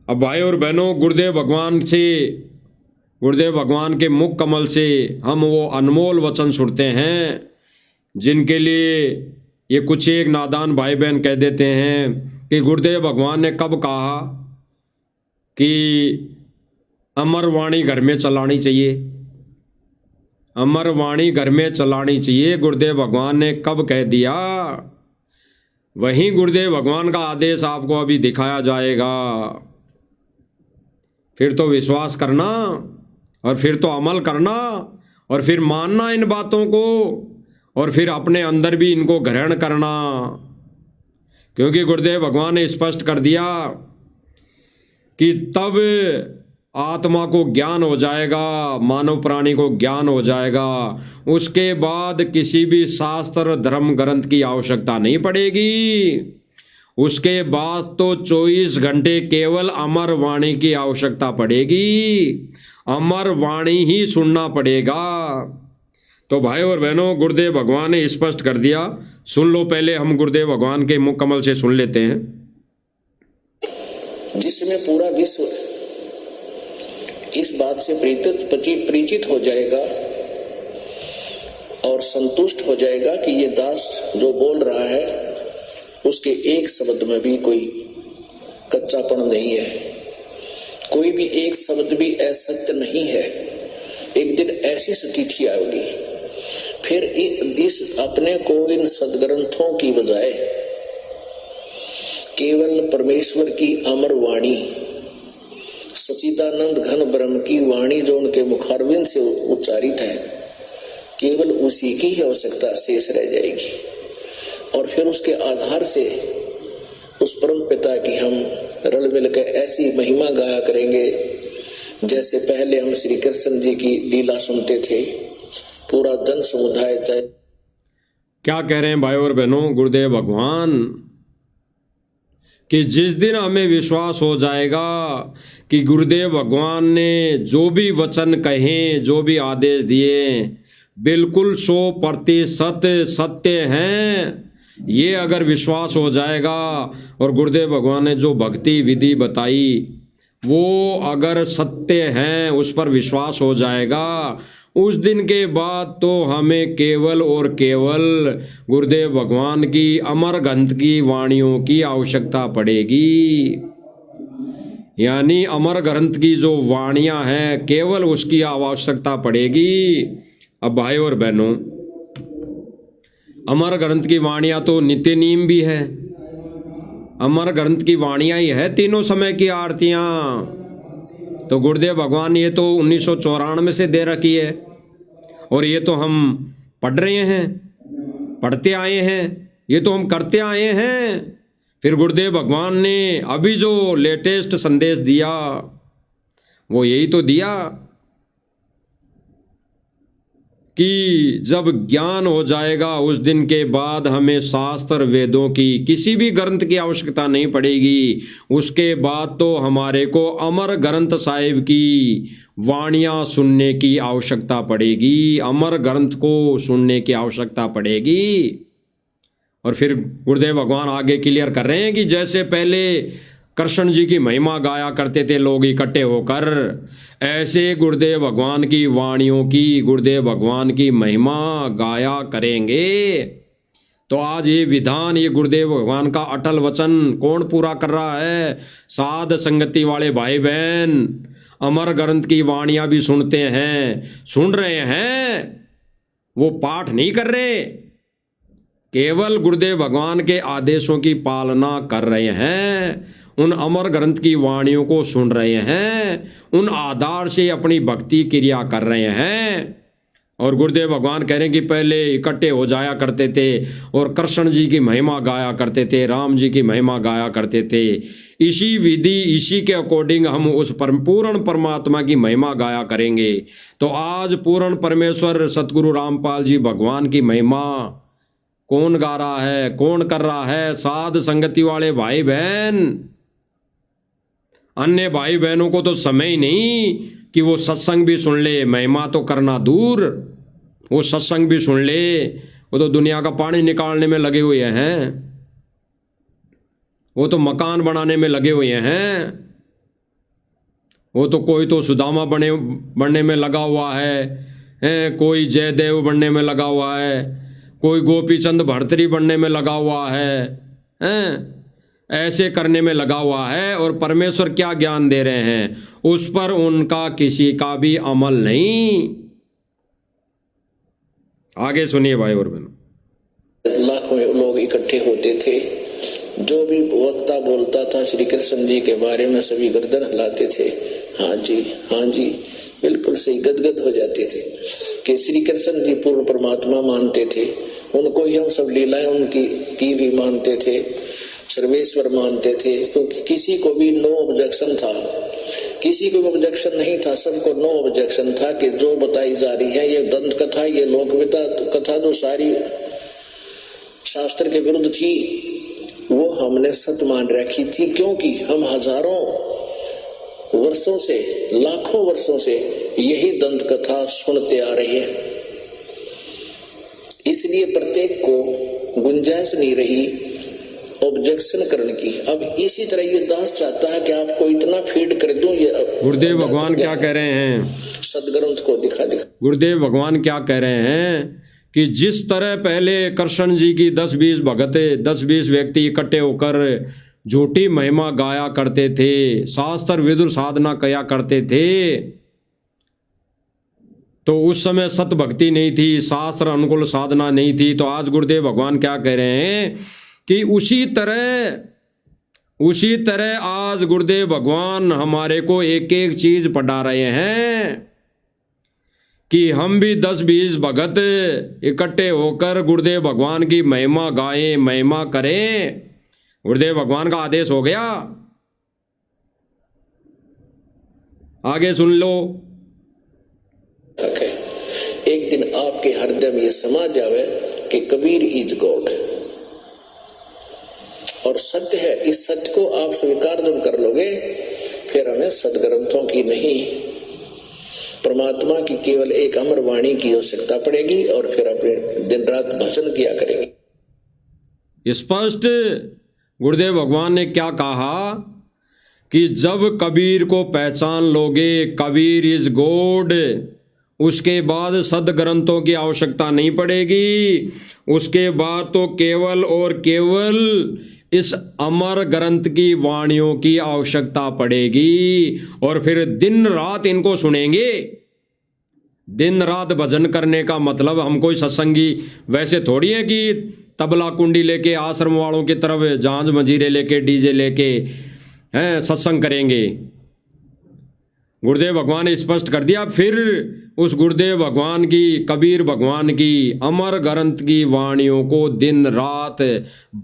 अब भाई और बहनों, गुरुदेव भगवान के मुख कमल से हम वो अनमोल वचन सुनते हैं जिनके लिए ये कुछ एक नादान भाई बहन कह देते हैं कि गुरुदेव भगवान ने कब कहा कि अमर वाणी घर में चलानी चाहिए। अमर वाणी घर में चलानी चाहिए। गुरुदेव भगवान ने कब कह दिया? वहीं गुरुदेव भगवान का आदेश आपको अभी दिखाया जाएगा। फिर तो विश्वास करना और फिर तो अमल करना और फिर मानना इन बातों को और फिर अपने अंदर भी इनको ग्रहण करना, क्योंकि गुरुदेव भगवान ने स्पष्ट कर दिया कि तब आत्मा को ज्ञान हो जाएगा, मानव प्राणी को ज्ञान हो जाएगा। उसके बाद किसी भी शास्त्र धर्म ग्रंथ की आवश्यकता नहीं पड़ेगी। उसके बाद तो 24 घंटे केवल अमर वाणी की आवश्यकता पड़ेगी। अमर वाणी ही सुनना पड़ेगा। तो भाई और बहनों, गुरुदेव भगवान ने स्पष्ट कर दिया। सुन लो, पहले हम गुरुदेव भगवान के मुख कमल से सुन लेते हैं। जिसमें पूरा विश्व इस बात से परिचित हो जाएगा और संतुष्ट हो जाएगा कि ये दास जो बोल रहा है उसके एक शब्द में भी कोई कच्चापन नहीं है, कोई भी एक शब्द भी असत्य नहीं है। एक दिन ऐसी स्थिति आएगी, फिर इस अपने को इन सदग्रंथों की बजाय केवल परमेश्वर की अमर वाणी, सच्चिदानंद घन ब्रह्म की वाणी जो उनके मुखारविंद से उच्चारित है, केवल उसी की ही आवश्यकता शेष रह जाएगी। और फिर उसके आधार से उस परम पिता की हम रल मिल के ऐसी महिमा गाया करेंगे जैसे पहले हम श्री कृष्ण जी की लीला सुनते थे। पूरा जन समुदाय चाहे क्या कह रहे हैं भाई और बहनों गुरुदेव भगवान कि जिस दिन हमें विश्वास हो जाएगा कि गुरुदेव भगवान ने जो भी वचन कहे, जो भी आदेश दिए, बिल्कुल 100% सत्य हैं, ये अगर विश्वास हो जाएगा और गुरुदेव भगवान ने जो भक्ति विधि बताई वो अगर सत्य हैं, उस पर विश्वास हो जाएगा, उस दिन के बाद तो हमें केवल और केवल गुरुदेव भगवान की अमर ग्रंथ की वाणियों की आवश्यकता पड़ेगी। यानी अमर ग्रंथ की जो वाणियां हैं केवल उसकी आवश्यकता पड़ेगी। अब भाई और बहनों, अमर ग्रंथ की वाणियां तो नित्य नीम भी है। अमर ग्रंथ की वाणियां ही है तीनों समय की आरतियां। तो गुरुदेव भगवान ये तो 1994 से दे रखी है और ये तो हम पढ़ रहे हैं, पढ़ते आए हैं, ये तो हम करते आए हैं। फिर गुरुदेव भगवान ने अभी जो लेटेस्ट संदेश दिया वो यही तो दिया कि जब ज्ञान हो जाएगा उस दिन के बाद हमें शास्त्र वेदों की किसी भी ग्रंथ की आवश्यकता नहीं पड़ेगी। उसके बाद तो हमारे को अमर ग्रंथ साहिब की वाणियां सुनने की आवश्यकता पड़ेगी, अमर ग्रंथ को सुनने की आवश्यकता पड़ेगी। और फिर गुरुदेव भगवान आगे क्लियर कर रहे हैं कि जैसे पहले कृष्ण जी की महिमा गाया करते थे लोग इकट्ठे होकर, ऐसे गुरुदेव भगवान की वाणियों की, गुरुदेव भगवान की महिमा गाया करेंगे। तो आज ये विधान, ये गुरुदेव भगवान का अटल वचन कौन पूरा कर रहा है? साध संगति वाले भाई बहन अमर ग्रंथ की वाणियां भी सुनते हैं, सुन रहे हैं, वो पाठ नहीं कर रहे, केवल गुरुदेव भगवान के आदेशों की पालना कर रहे हैं, उन अमर ग्रंथ की वाणियों को सुन रहे हैं, उन आधार से अपनी भक्ति क्रिया कर रहे हैं। और गुरुदेव भगवान कह रहे हैं कि पहले इकट्ठे हो जाया करते थे और कृष्ण जी की महिमा गाया करते थे, राम जी की महिमा गाया करते थे। इसी विधि, इसी के अकॉर्डिंग हम उस पूर्ण परमात्मा की महिमा गाया करेंगे। तो आज पूर्ण परमेश्वर सतगुरु रामपाल जी भगवान की महिमा कौन गा रहा है, कौन कर रहा है? साध संगति वाले भाई बहन। अन्य भाई बहनों को तो समय ही नहीं कि वो सत्संग भी सुन ले, महिमा तो करना दूर, वो सत्संग भी सुन ले, वो तो दुनिया का पानी निकालने में लगे हुए हैं, वो तो मकान बनाने में लगे हुए हैं, वो तो कोई तो सुदामा बनने में लगा हुआ है, कोई जयदेव बनने में लगा हुआ है, कोई गोपीचंद भर्तरी बनने में लगा हुआ है, ऐसे करने में लगा हुआ है। और परमेश्वर क्या ज्ञान दे रहे हैं उस पर उनका किसी का भी अमल नहीं। आगे सुनिए भाई और बहनों। लाखों लोग इकट्ठे होते थे, जो भी वक्ता बोलता था श्री कृष्ण जी के बारे में सभी गर्दन हिलाते थे, हाँ जी बिल्कुल सही, गदगद हो जाते थे कि श्री कृष्ण जी पूर्ण परमात्मा मानते थे, उनको ही हम सब लीलाएं उनकी की भी मानते थे, सर्वेश्वर मानते थे, क्योंकि किसी को भी नो ऑब्जेक्शन था, किसी को ऑब्जेक्शन नहीं था, सबको नो ऑब्जेक्शन था कि जो बताई जा रही है ये दंत कथा, ये लोक कथा जो सारी शास्त्र के विरुद्ध थी, वो हमने सत्य मान रखी थी, क्योंकि हम हजारों वर्षों से, लाखों वर्षों से यही दंत कथा सुनते आ रहे हैं। इसलिए प्रत्येक को गुंजाइश नहीं रही ऑब्जेक्शन करने की। अब इसी तरह ये दास चाहता है कि आपको इतना फीड कर दूं, ये गुरुदेव भगवान क्या कह रहे हैं, सदग्रंथ को दिखा गुरुदेव भगवान क्या कह रहे हैं कि जिस तरह पहले कृष्ण जी की 10-20 भगते, 10-20 व्यक्ति इकट्ठे होकर झूठी महिमा गाया करते थे, शास्त्र विदुर साधना किया करते थे, तो उस समय सत भक्ति नहीं थी, शास्त्र अनुकूल साधना नहीं थी। तो आज गुरुदेव भगवान क्या कह रहे हैं कि उसी तरह आज गुरुदेव भगवान हमारे को एक एक चीज पढ़ा रहे हैं कि हम भी 10-20 भगत इकट्ठे होकर गुरुदेव भगवान की महिमा गाएं, महिमा करें। गुरुदेव भगवान का आदेश हो गया। आगे सुन लो। एक दिन आपके हृदय में ये समा जावे कि कबीर इज गॉड, और सत्य है, इस सत्य को आप स्वीकार जब कर लोगे, फिर हमें सदग्रंथों की नहीं, परमात्मा की केवल एक अमर वाणी की आवश्यकता पड़ेगी, और फिर अपने दिन रात भजन किया करेंगे। स्पष्ट गुरुदेव भगवान ने क्या कहा कि जब कबीर को पहचान लोगे, कबीर इज गॉड, उसके बाद सदग्रंथों की आवश्यकता नहीं पड़ेगी। उसके बाद तो केवल और केवल इस अमर ग्रंथ की वाणियों की आवश्यकता पड़ेगी, और फिर दिन रात इनको सुनेंगे। दिन रात भजन करने का मतलब हम कोई सत्संगी वैसे थोड़ी है कि तबला कुंडी लेके आश्रम वालों की तरफ झांझ मंजीरे लेके डीजे लेके हैं सत्संग करेंगे। गुरुदेव भगवान ने स्पष्ट कर दिया। फिर उस गुरुदेव भगवान की, कबीर भगवान की अमर ग्रंथ की वाणियों को दिन रात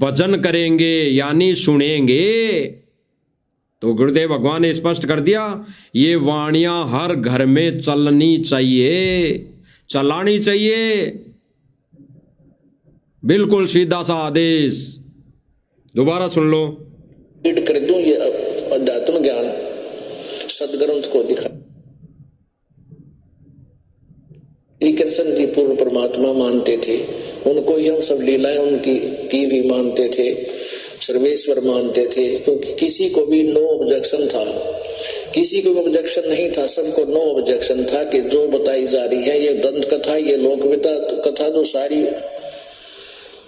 भजन करेंगे, यानी सुनेंगे। तो गुरुदेव भगवान ने स्पष्ट कर दिया, ये वाणियां हर घर में चलनी चाहिए, चलानी चाहिए। बिल्कुल सीधा सा आदेश। दोबारा सुन लो। कर दूं ये अध्यात्म ज्ञान सदग्रंथ को दिखा। श्री कृष्ण जी पूर्ण परमात्मा मानते थे, उनको ही हम सब लीलाएं उनकी की भी मानते थे, सर्वेश्वर मानते थे, क्योंकि किसी को भी नो ऑब्जेक्शन था, किसी को ऑब्जेक्शन नहीं था, सबको नो ऑब्जेक्शन था कि जो बताई जा रही है ये दंत कथा, ये लोक कथा जो सारी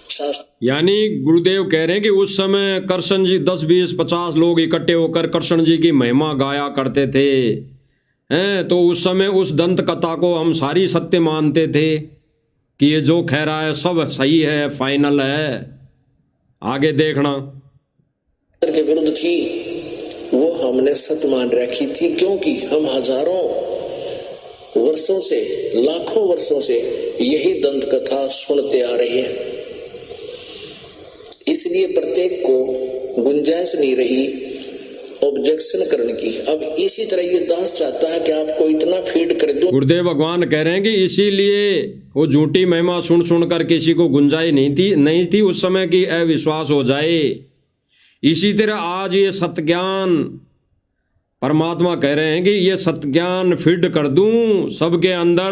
शास्त्र। यानी गुरुदेव कह रहे हैं कि उस समय कृष्ण जी 10-20-50 लोग इकट्ठे होकर कृष्ण जी की महिमा गाया करते थे, हैं, तो उस समय उस दंत कथा को हम सारी सत्य मानते थे कि ये जो कह रहा है सब सही है, फाइनल है। आगे देखना। के विरुद्ध थी, वो हमने सत्य मान रखी थी, क्योंकि हम हजारों वर्षों से, लाखों वर्षों से यही दंत कथा सुनते आ रहे हैं। इसलिए प्रत्येक को गुंजाइश नहीं रही ऑब्जेक्शन करने की। अब इसी तरह ये दास चाहता है कि आपको इतना फीड कर दूं। गुरुदेव भगवान कह रहे हैं कि इसीलिए वो झूठी महिमा सुन सुनकर किसी को गुंजाइश नहीं थी उस समय की अविश्वास हो जाए। इसी तरह आज ये सत्य ज्ञान परमात्मा कह रहे हैं कि ये सत्य ज्ञान फीड कर दूं सबके अंदर।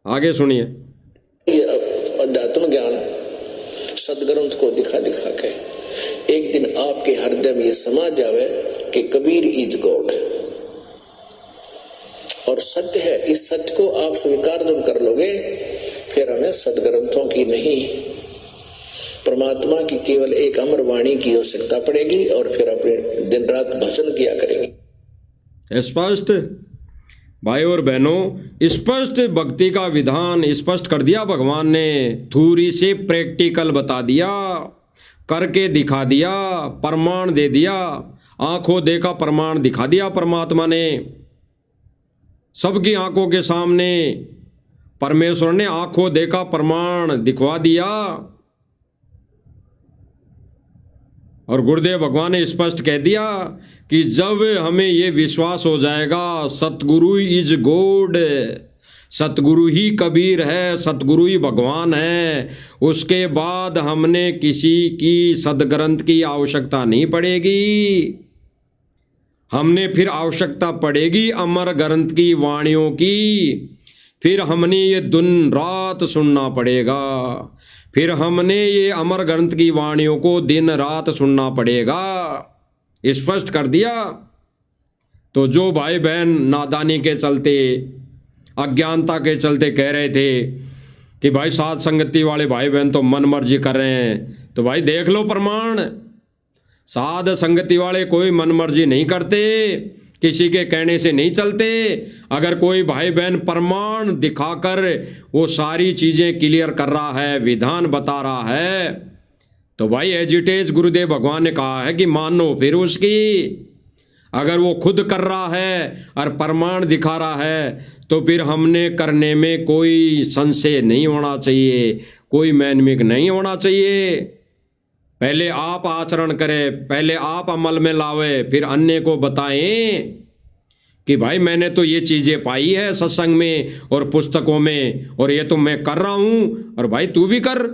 आगे सुनिए। ये अध्यात्म ज्ञान सदग्रंथ को दिखा दिखा के एक दिन आपके हृदय में ये समा जावे कि कबीर इज गॉड, और सत्य है, इस सत्य को आप स्वीकार जब कर लोगे, फिर हमें सदग्रंथों की नहीं, परमात्मा की केवल एक अमर वाणी की आवश्यकता पड़ेगी, और फिर अपने दिन रात भजन किया करेंगे। स्पष्ट भाई और बहनों, स्पष्ट भक्ति का विधान स्पष्ट कर दिया भगवान ने, थ्योरी से प्रैक्टिकल बता दिया, करके दिखा दिया, प्रमाण दे दिया, आंखों देखा प्रमाण दिखा दिया परमात्मा ने। सबकी आंखों के सामने परमेश्वर ने आंखों देखा प्रमाण दिखवा दिया। और गुरुदेव भगवान ने स्पष्ट कह दिया कि जब हमें ये विश्वास हो जाएगा सतगुरु इज गॉड, सतगुरु ही कबीर है, सतगुरु ही भगवान है, उसके बाद हमने किसी की सदग्रंथ की आवश्यकता नहीं पड़ेगी। हमने फिर आवश्यकता पड़ेगी अमर ग्रंथ की वाणियों की। फिर हमने ये दिन रात सुनना पड़ेगा, फिर हमने ये अमर ग्रंथ की वाणियों को दिन रात सुनना पड़ेगा। स्पष्ट कर दिया। तो जो भाई बहन नादानी के चलते, अज्ञानता के चलते कह रहे थे कि भाई साध संगति वाले भाई बहन तो मन मर्जी कर रहे हैं, तो भाई देख लो प्रमाण। साध संगति वाले कोई मन मर्जी नहीं करते, किसी के कहने से नहीं चलते। अगर कोई भाई बहन प्रमाण दिखाकर वो सारी चीजें क्लियर कर रहा है, विधान बता रहा है, तो भाई एजिटेज गुरुदेव भगवान ने कहा है कि मानो फिर उसकी। अगर वो खुद कर रहा है और प्रमाण दिखा रहा है तो फिर हमने करने में कोई संशय नहीं होना चाहिए, कोई मैनमिक नहीं होना चाहिए। पहले आप आचरण करें, पहले आप अमल में लावे, फिर अन्य को बताएं कि भाई मैंने तो ये चीजें पाई है सत्संग में और पुस्तकों में, और ये तो मैं कर रहा हूं, और भाई तू भी कर।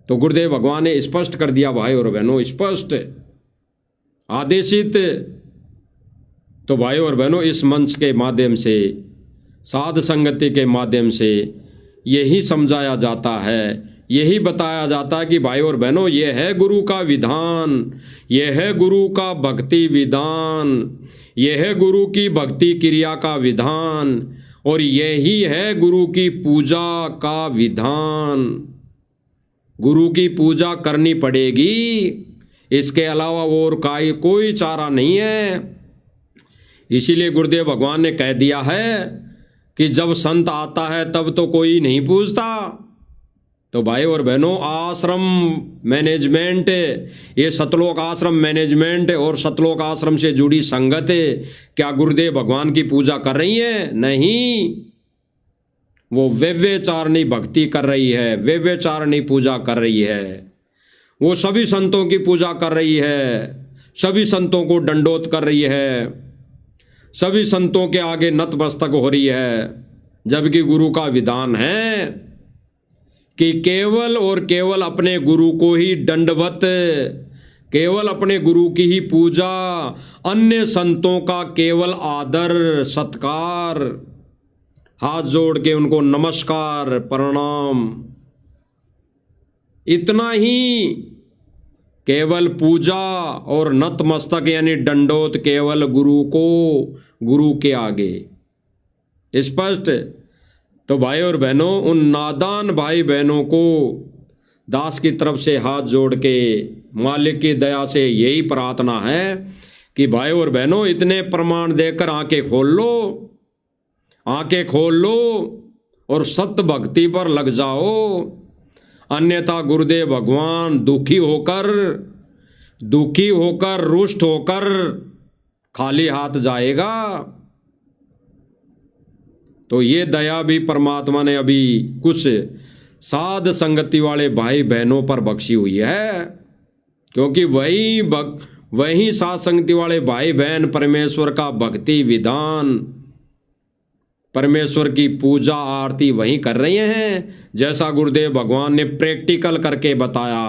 तो गुरुदेव भगवान ने स्पष्ट कर दिया भाई और बहनों, स्पष्ट आदेशित। तो भाई और बहनों, इस मंच के माध्यम से, साध संगति के माध्यम से यही समझाया जाता है, यही बताया जाता है कि भाई और बहनों, यह है गुरु का विधान, यह है गुरु का भक्ति विधान, यह है गुरु की भक्ति क्रिया का विधान, और यही है गुरु की पूजा का विधान। गुरु की पूजा करनी पड़ेगी, इसके अलावा और कोई चारा नहीं है। इसीलिए गुरुदेव भगवान ने कह दिया है कि जब संत आता है तब तो कोई नहीं पूछता। तो भाई और बहनों, आश्रम मैनेजमेंट, ये सतलोक आश्रम मैनेजमेंट और सतलोक आश्रम से जुड़ी संगत क्या गुरुदेव भगवान की पूजा कर रही है? नहीं, वो व्यवचारणी भक्ति कर रही है, व्यवचारणी पूजा कर रही है। वो सभी संतों की पूजा कर रही है, सभी संतों को दंडोत कर रही है, सभी संतों के आगे नतमस्तक हो रही है। जबकि गुरु का विधान है कि केवल और केवल अपने गुरु को ही दंडवत, केवल अपने गुरु की ही पूजा, अन्य संतों का केवल आदर सत्कार, हाथ जोड़ के उनको नमस्कार प्रणाम, इतना ही, केवल पूजा और नतमस्तक यानी दंडोत केवल गुरु को, गुरु के आगे। स्पष्ट। तो भाई और बहनों, उन नादान भाई बहनों को दास की तरफ से हाथ जोड़ के मालिक की दया से यही प्रार्थना है कि भाई और बहनों, इतने प्रमाण देकर आंखें खोल लो, आंखें खोल लो और सत्य भक्ति पर लग जाओ। अन्यथा गुरुदेव भगवान दुखी होकर रुष्ट होकर खाली हाथ जाएगा। तो ये दया भी परमात्मा ने अभी कुछ साध संगति वाले भाई बहनों पर बख्शी हुई है, क्योंकि वही साध संगति वाले भाई बहन परमेश्वर का भक्ति विधान, परमेश्वर की पूजा आरती वहीं कर रहे हैं, जैसा गुरुदेव भगवान ने प्रैक्टिकल करके बताया।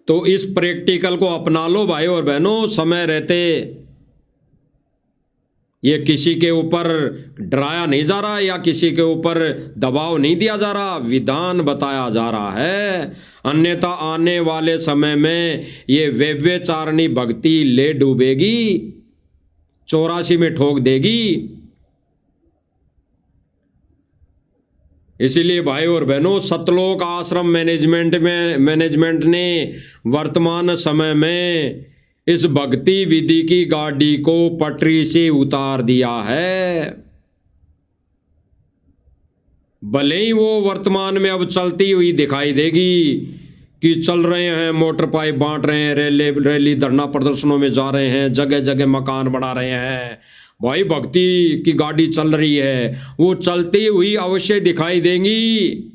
तो इस प्रैक्टिकल को अपना लो भाई और बहनों, समय रहते। ये किसी के ऊपर डराया नहीं जा रहा या किसी के ऊपर दबाव नहीं दिया जा रहा, विधान बताया जा रहा है। अन्यथा आने वाले समय में ये व्यभिचारिणी भक्ति ले डूबेगी, 84 में ठोक देगी। इसीलिए भाई और बहनों, सतलोक आश्रम मैनेजमेंट ने वर्तमान समय में इस भक्ति विधि की गाड़ी को पटरी से उतार दिया है। भले ही वो वर्तमान में अब चलती हुई दिखाई देगी कि चल रहे हैं, मोटर पाइप बांट रहे हैं, रैली धरना प्रदर्शनों में जा रहे हैं, जगह जगह मकान बना रहे हैं, भाई भक्ति की गाड़ी चल रही है, वो चलती हुई अवश्य दिखाई देंगी।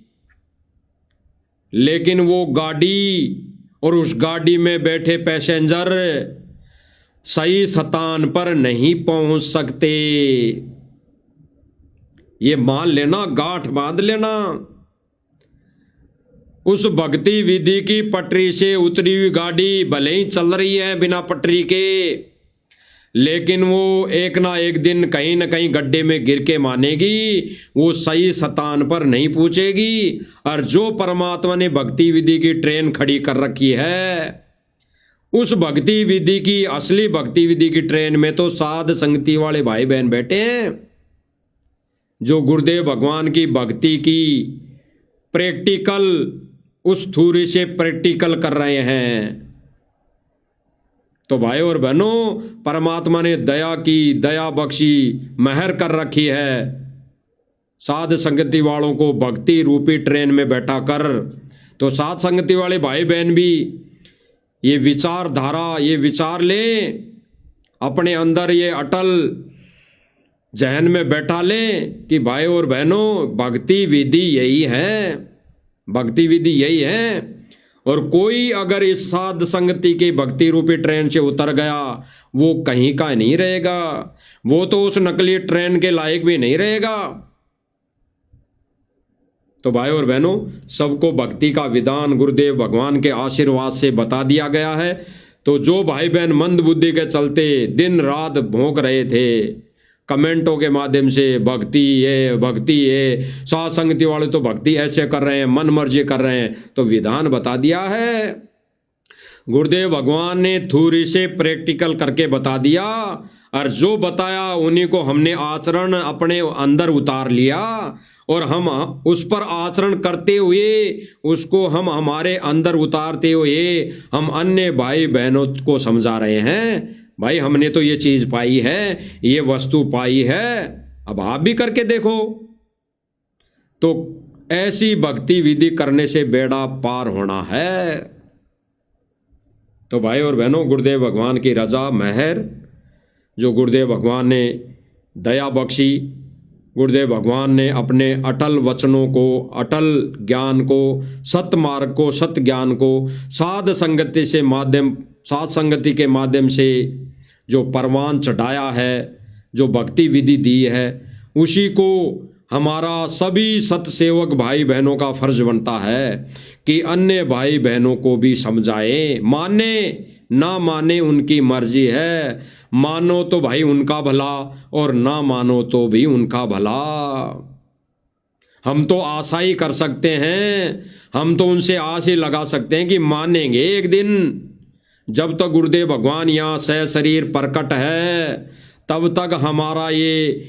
लेकिन वो गाड़ी और उस गाड़ी में बैठे पैसेंजर सही स्थान पर नहीं पहुंच सकते। ये मान लेना, गांठ बांध लेना। उस भक्ति विधि की पटरी से उतरी हुई गाड़ी भले ही चल रही है बिना पटरी के, लेकिन वो एक ना एक दिन कहीं ना कहीं गड्ढे में गिर के मानेगी, वो सही स्थान पर नहीं पहुंचेगी। और जो परमात्मा ने भक्ति विधि की ट्रेन खड़ी कर रखी है, उस भक्ति विधि की, असली भक्ति विधि की ट्रेन में तो साध संगति वाले भाई बहन बैठे हैं, जो गुरुदेव भगवान की भक्ति की प्रैक्टिकल, उस थ्योरी से प्रैक्टिकल कर रहे हैं। तो भाई और बहनों, परमात्मा ने दया की, दया बख्शी, मेहर कर रखी है साध संगति वालों को भक्ति रूपी ट्रेन में बैठा कर। तो साध संगति वाले भाई बहन भी ये विचारधारा, ये विचार लें, अपने अंदर ये अटल जहन में बैठा लें कि भाई और बहनों, भक्ति विधि यही है, भक्ति विधि यही है। और कोई अगर इस साध संगति की भक्ति रूपी ट्रेन से उतर गया, वो कहीं का नहीं रहेगा, वो तो उस नकली ट्रेन के लायक भी नहीं रहेगा। तो भाई और बहनों, सबको भक्ति का विधान गुरुदेव भगवान के आशीर्वाद से बता दिया गया है। तो जो भाई बहन मंद बुद्धि के चलते दिन रात भौंक रहे थे कमेंटों के माध्यम से, भक्ति है, साध संगति वाले तो भक्ति ऐसे कर रहे हैं, मन मर्जी कर रहे हैं, तो विधान बता दिया है गुरुदेव भगवान ने, थ्योरी से प्रैक्टिकल करके बता दिया। और जो बताया उन्हीं को हमने आचरण अपने अंदर उतार लिया, और हम उस पर आचरण करते हुए, उसको हम हमारे अंदर उतारते हुए हम अन्य भाई बहनों को समझा रहे हैं, भाई हमने तो ये चीज पाई है, ये वस्तु पाई है, अब आप भी करके देखो। तो ऐसी भक्ति विधि करने से बेड़ा पार होना है। तो भाई और बहनों, गुरुदेव भगवान की रजा मेहर, जो गुरुदेव भगवान ने दया बख्शी, गुरुदेव भगवान ने अपने अटल वचनों को, अटल ज्ञान को, सत्य मार्ग को, सत्य ज्ञान को साध संगति से माध्यम, साध संगति के माध्यम से जो परवान चढ़ाया है, जो भक्ति विधि दी है, उसी को हमारा सभी सत सेवक भाई बहनों का फर्ज बनता है कि अन्य भाई बहनों को भी समझाएं। माने ना माने उनकी मर्जी है, मानो तो भाई उनका भला और ना मानो तो भी उनका भला। हम तो आशा ही कर सकते हैं, हम तो उनसे आस ही लगा सकते हैं कि मानेंगे एक दिन। जब तक गुरुदेव भगवान यहाँ सह शरीर प्रकट है, तब तक हमारा ये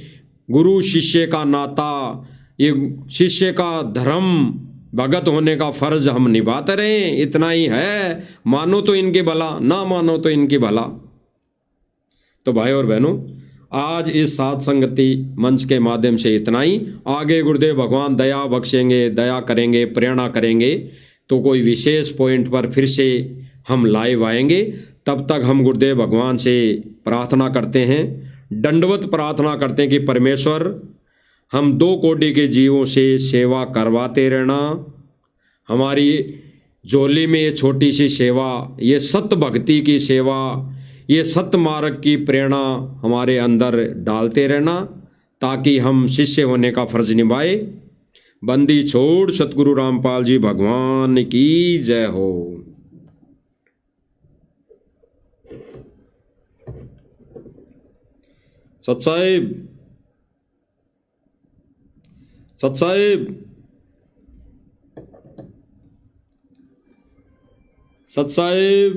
गुरु शिष्य का नाता, ये शिष्य का धर्म, भगत होने का फर्ज हम निभाते रहें, इतना ही है। मानो तो इनके भला, ना मानो तो इनकी भला। तो भाई और बहनों, आज इस साध संगति मंच के माध्यम से इतना ही। आगे गुरुदेव भगवान दया बख्शेंगे, दया करेंगे, प्रेरणा करेंगे, तो कोई विशेष पॉइंट पर फिर से हम लाइव आएंगे। तब तक हम गुरुदेव भगवान से प्रार्थना करते हैं, दंडवत प्रार्थना करते हैं कि परमेश्वर, हम 2 कोटि के जीवों से सेवा करवाते रहना। हमारी झोली में ये छोटी सी सेवा, ये सत्य भक्ति की सेवा, ये सत्य मार्ग की प्रेरणा हमारे अंदर डालते रहना, ताकि हम शिष्य होने का फर्ज निभाए। बंदी छोड़ सतगुरु रामपाल जी भगवान की जय हो। सत साहिब, सत साहिब, सत साहिब।